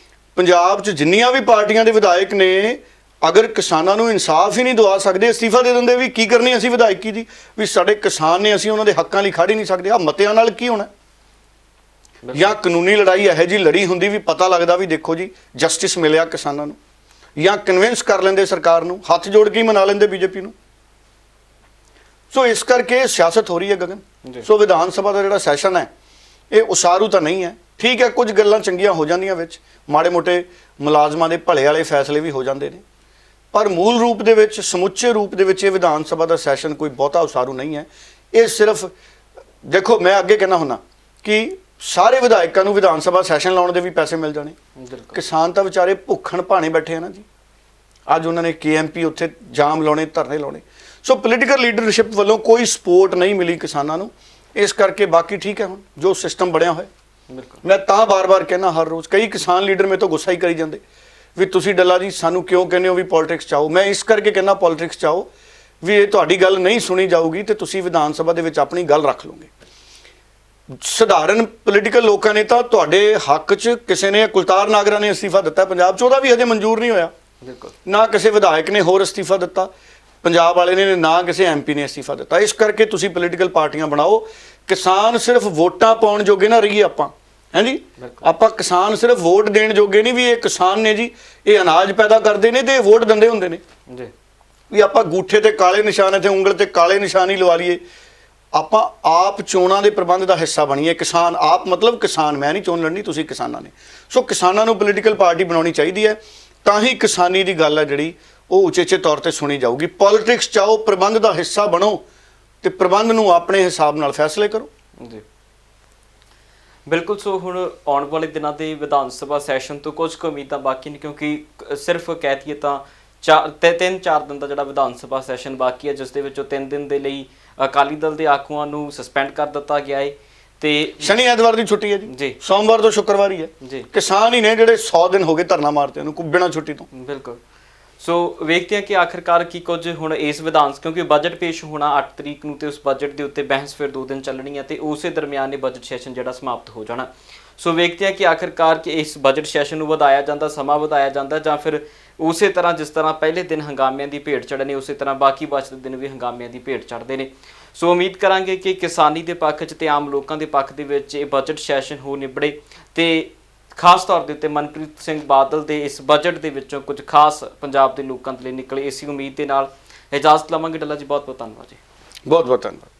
ਪੰਜਾਬ 'ਚ ਜਿੰਨੀਆਂ ਵੀ ਪਾਰਟੀਆਂ ਦੇ ਵਿਧਾਇਕ ਨੇ, ਅਗਰ ਕਿਸਾਨਾਂ ਨੂੰ ਇਨਸਾਫ ਹੀ ਨਹੀਂ ਦਵਾ ਸਕਦੇ, ਅਸਤੀਫਾ ਦੇ ਦਿੰਦੇ। ਵੀ ਕੀ ਕਰਨੀ ਅਸੀਂ ਵਿਧਾਇਕੀ ਦੀ? ਵੀ ਸਾਡੇ ਕਿਸਾਨ ਨੇ, ਅਸੀਂ ਉਹਨਾਂ ਦੇ ਹੱਕਾਂ ਲਈ ਖੜ ਹੀ ਨਹੀਂ ਸਕਦੇ। ਆਹ ਮਤਿਆਂ ਨਾਲ ਕੀ ਹੋਣਾ? ਜਾਂ ਕਾਨੂੰਨੀ ਲੜਾਈ ਇਹੋ ਜਿਹੀ ਲੜੀ ਹੁੰਦੀ ਵੀ ਪਤਾ ਲੱਗਦਾ ਵੀ ਦੇਖੋ ਜੀ ਜਸਟਿਸ ਮਿਲਿਆ ਕਿਸਾਨਾਂ ਨੂੰ, ਜਾਂ ਕਨਵਿੰਸ ਕਰ ਲੈਂਦੇ ਸਰਕਾਰ ਨੂੰ, ਹੱਥ ਜੋੜ ਕੇ ਹੀ ਮਨਾ ਲੈਂਦੇ ਬੀਜੇਪੀ ਨੂੰ। ਸੋ ਇਸ ਕਰਕੇ ਸਿਆਸਤ ਹੋ ਰਹੀ ਹੈ ਗਗਨ। ਸੋ ਵਿਧਾਨ ਸਭਾ ਦਾ ਜਿਹੜਾ ਸੈਸ਼ਨ ਹੈ ਇਹ ਉਸਾਰੂ ਤਾਂ ਨਹੀਂ ਹੈ। ਠੀਕ ਹੈ, ਕੁਝ ਗੱਲਾਂ ਚੰਗੀਆਂ ਹੋ ਜਾਂਦੀਆਂ ਵਿੱਚ, ਮਾੜੇ ਮੋਟੇ ਮੁਲਾਜ਼ਮਾਂ ਦੇ ਭਲੇ ਵਾਲੇ ਫੈਸਲੇ ਵੀ ਹੋ ਜਾਂਦੇ ਨੇ, ਪਰ ਮੂਲ ਰੂਪ ਦੇ ਵਿੱਚ, ਸਮੁੱਚੇ ਰੂਪ ਦੇ ਵਿੱਚ ਇਹ ਵਿਧਾਨ ਸਭਾ ਦਾ ਸੈਸ਼ਨ ਕੋਈ ਬਹੁਤਾ ਉਸਾਰੂ ਨਹੀਂ ਹੈ। ਇਹ ਸਿਰਫ ਦੇਖੋ, ਮੈਂ ਅੱਗੇ ਕਹਿਣਾ ਹੁੰਦਾ ਕਿ ਸਾਰੇ ਵਿਧਾਇਕਾਂ ਨੂੰ ਵਿਧਾਨ ਸਭਾ ਸੈਸ਼ਨ ਲਾਉਣ ਦੇ ਵੀ ਪੈਸੇ ਮਿਲ ਜਾਣੇ। ਕਿਸਾਨ ਤਾਂ ਵਿਚਾਰੇ ਭੁੱਖਣ ਭਾਣੇ ਬੈਠੇ ਆ ਨਾ ਜੀ। ਅੱਜ ਉਹਨਾਂ ਨੇ KMP ਉੱਥੇ ਜਾਮ ਲਾਉਣੇ, ਧਰਨੇ ਲਾਉਣੇ। ਸੋ ਪੋਲੀਟੀਕਲ ਲੀਡਰਸ਼ਿਪ ਵੱਲੋਂ ਕੋਈ ਸਪੋਰਟ ਨਹੀਂ ਮਿਲੀ ਕਿਸਾਨਾਂ ਨੂੰ। ਇਸ ਕਰਕੇ ਬਾਕੀ ਠੀਕ ਹੈ, ਹੁਣ ਜੋ ਸਿਸਟਮ ਬਣਿਆ ਹੋਇਆ। ਮੈਂ ਤਾਂ ਬਾਰ-ਬਾਰ ਕਹਿਣਾ ਹਰ ਰੋਜ਼, ਕਈ ਕਿਸਾਨ ਲੀਡਰ ਮੇਰੇ ਤੋਂ ਗੁੱਸਾ ਹੀ ਕਰੀ ਜਾਂਦੇ ਵੀ ਤੁਸੀਂ ਡੱਲਾ ਜੀ ਸਾਨੂੰ ਕਿਉਂ ਕਹਿੰਦੇ ਹੋ ਵੀ ਪੋਲਿਟਿਕਸ 'ਚ ਆਓ। ਮੈਂ ਇਸ ਕਰਕੇ ਕਹਿੰਦਾ ਪੋਲਿਟਿਕਸ 'ਚ ਆਓ ਵੀ ਇਹ ਤੁਹਾਡੀ ਗੱਲ ਨਹੀਂ ਸੁਣੀ ਜਾਊਗੀ ਤੇ ਤੁਸੀਂ ਵਿਧਾਨ ਸਭਾ ਦੇ ਵਿੱਚ ਆਪਣੀ ਗੱਲ ਰੱਖ ਲਓਗੇ। ਸਧਾਰਨ ਪੋਲੀਟੀਕਲ ਲੋਕਾਂ ਨੇ ਤਾਂ ਤੁਹਾਡੇ ਹੱਕ 'ਚ, ਕਿਸੇ ਨੇ ਕੁਲਤਾਰ ਨਾਗਰਾ ਨੇ ਅਸਤੀਫਾ ਦਿੱਤਾ ਪੰਜਾਬ 'ਚ, ਉਹਦਾ ਵੀ ਹਜੇ ਮਨਜ਼ੂਰ ਨਹੀਂ ਹੋਇਆ। ਨਾ ਕਿਸੇ ਵਿਧਾਇਕ ਨੇ ਹੋਰ ਅਸਤੀਫਾ ਦਿੱਤਾ ਪੰਜਾਬ ਵਾਲੇ ਨੇ, ਨਾ ਕਿਸੇ MP ਨੇ ਅਸਤੀਫਾ ਦਿੱਤਾ। ਇਸ ਕਰਕੇ ਤੁਸੀਂ ਪੋਲੀਟੀਕਲ ਪਾਰਟੀਆਂ ਬਣਾਓ। ਕਿਸਾਨ ਸਿਰਫ ਵੋਟਾਂ ਪਾਉਣ ਜੋਗੇ ਨਾ ਰਹੀਏ ਆਪਾਂ, ਹੈ ਜੀ। ਆਪਾਂ ਕਿਸਾਨ ਸਿਰਫ ਵੋਟ ਦੇਣ ਜੋਗੇ ਨਹੀਂ ਵੀ ਇਹ ਕਿਸਾਨ ਨੇ ਜੀ, ਇਹ ਅਨਾਜ ਪੈਦਾ ਕਰਦੇ ਨੇ ਤੇ ਇਹ ਵੋਟ ਦਿੰਦੇ ਹੁੰਦੇ ਨੇ ਜੀ। ਵੀ ਆਪਾਂ ਗੂਠੇ ਤੇ ਕਾਲੇ ਨਿਸ਼ਾਨ, ਇੱਥੇ ਉਂਗਲ ਤੇ ਕਾਲੇ ਨਿਸ਼ਾਨ ਹੀ ਲਵਾ ਲਈਏ। ਆਪਾਂ ਆਪ ਚੋਣਾਂ ਦੇ ਪ੍ਰਬੰਧ ਦਾ ਹਿੱਸਾ ਬਣੀਏ। ਕਿਸਾਨ ਆਪ ਮਤਲਬ ਕਿਸਾਨ, ਮੈਂ ਨਹੀਂ ਚੋਣ ਲੜਨੀ, ਤੁਸੀਂ ਕਿਸਾਨਾਂ ਨੇ। ਸੋ ਕਿਸਾਨਾਂ ਨੂੰ ਪੋਲੀਟੀਕਲ ਪਾਰਟੀ ਬਣਾਉਣੀ ਚਾਹੀਦੀ ਹੈ, ਤਾਂ ਹੀ ਕਿਸਾਨੀ ਦੀ ਗੱਲ ਹੈ ਜਿਹੜੀ ਉਹ ਉਚੇਚੇ ਤੌਰ ਤੇ ਸੁਣੀ ਜਾਊਗੀ। ਪੋਲਿਟਿਕਸ ਚਾਹੋ, ਪ੍ਰਬੰਧ ਦਾ ਹਿੱਸਾ ਬਣੋ ਤੇ ਪ੍ਰਬੰਧ ਨੂੰ ਆਪਣੇ ਹਿਸਾਬ ਨਾਲ ਫੈਸਲੇ ਕਰੋ ਜੀ। ਬਿਲਕੁਲ। ਸੋ ਹੁਣ ਆਉਣ ਵਾਲੇ ਦਿਨਾਂ ਦੇ ਵਿਧਾਨ ਸਭਾ ਸੈਸ਼ਨ ਤੋਂ ਕੁਝ ਕੁ ਉਮੀਦਾਂ ਬਾਕੀ ਨੇ, ਕਿਉਂਕਿ ਸਿਰਫ ਕਹਿ ਦਈਏ ਤਾਂ 3-4 ਦਿਨ ਦਾ ਜਿਹੜਾ ਵਿਧਾਨ ਸਭਾ ਸੈਸ਼ਨ ਬਾਕੀ ਹੈ, ਜਿਸ ਦੇ ਵਿੱਚੋਂ 3 ਦਿਨ ਦੇ ਲਈ ਅਕਾਲੀ ਦਲ ਦੇ ਆਗੂਆਂ ਨੂੰ ਸਸਪੈਂਡ ਕਰ ਦਿੱਤਾ ਗਿਆ ਹੈ ਤੇ ਸ਼ਨੀ ਐਤਵਾਰ ਦੀ ਛੁੱਟੀ ਹੈ ਜੀ, ਸੋਮਵਾਰ ਤੋਂ ਸ਼ੁੱਕਰਵਾਰ ਹੀ ਹੈ ਜੀ। ਕਿਸਾਨ ਹੀ ਨੇ ਜਿਹੜੇ 100 ਦਿਨ ਹੋ ਗਏ ਧਰਨਾ ਮਾਰਦੇ ਨੂੰ ਬਿਨਾਂ ਛੁੱਟੀ ਤੋਂ। ਬਿਲਕੁਲ। ਸੋ ਵੇਖਦੇ ਹਾਂ ਕਿ ਆਖਿਰਕਾਰ ਕੀ ਕੁਝ ਹੁਣ ਇਸ ਵਿਧਾਨ, ਕਿਉਂਕਿ ਬਜਟ ਪੇਸ਼ ਹੋਣਾ 8 ਤਰੀਕ ਨੂੰ ਤੇ ਉਸ ਬਜਟ ਦੇ ਉੱਤੇ ਬਹਿਸ ਫਿਰ 2 ਦਿਨ ਚੱਲਣੀ ਹੈ ਤੇ ਉਸੇ ਦਰਮਿਆਨ ਇਹ ਬਜਟ ਸੈਸ਼ਨ ਜਿਹੜਾ ਸਮਾਪਤ ਹੋ ਜਾਣਾ। ਸੋ ਵੇਖਦੇ ਹਾਂ ਕਿ ਆਖਿਰਕਾਰ ਕਿ ਇਸ ਬਜਟ ਸੈਸ਼ਨ ਨੂੰ ਵਧਾਇਆ ਜਾਂਦਾ, ਸਮਾਂ ਵਧਾਇਆ ਜਾਂਦਾ, ਜਾਂ ਫਿਰ ਉਸੇ ਤਰ੍ਹਾਂ ਜਿਸ ਤਰ੍ਹਾਂ ਪਹਿਲੇ ਦਿਨ ਹੰਗਾਮਿਆਂ ਦੀ ਭੇਟ ਚੜ੍ਹਨੀ, ਉਸੇ ਤਰ੍ਹਾਂ ਬਾਕੀ ਬਚਦੇ ਦਿਨ ਵੀ ਹੰਗਾਮਿਆਂ ਦੀ ਭੇਟ ਚੜ੍ਹਦੇ ਨੇ। ਸੋ ਉਮੀਦ ਕਰਾਂਗੇ ਕਿ ਕਿਸਾਨੀ ਦੇ ਪੱਖ 'ਚ ਤੇ ਆਮ ਲੋਕਾਂ ਦੇ ਪੱਖ ਦੇ ਵਿੱਚ ਇਹ ਬਜਟ ਸੈਸ਼ਨ ਹੋ ਨਿਬੜੇ ਤੇ ਖਾਸ ਤੌਰ ਦੇ ਉੱਤੇ ਮਨਪ੍ਰੀਤ ਸਿੰਘ ਬਾਦਲ ਦੇ ਇਸ ਬਜਟ ਦੇ ਵਿੱਚੋਂ ਕੁਝ ਖਾਸ ਪੰਜਾਬ ਦੇ ਲੋਕਾਂ ਦੇ ਲਈ ਨਿਕਲੇ। ਇਸੀ ਉਮੀਦ ਦੇ ਨਾਲ ਇਜਾਜ਼ਤ ਲਵਾਂਗੇ। ਡੱਲਾ ਜੀ ਬਹੁਤ ਬਹੁਤ ਧੰਨਵਾਦ ਜੀ। ਬਹੁਤ ਬਹੁਤ ਧੰਨਵਾਦ।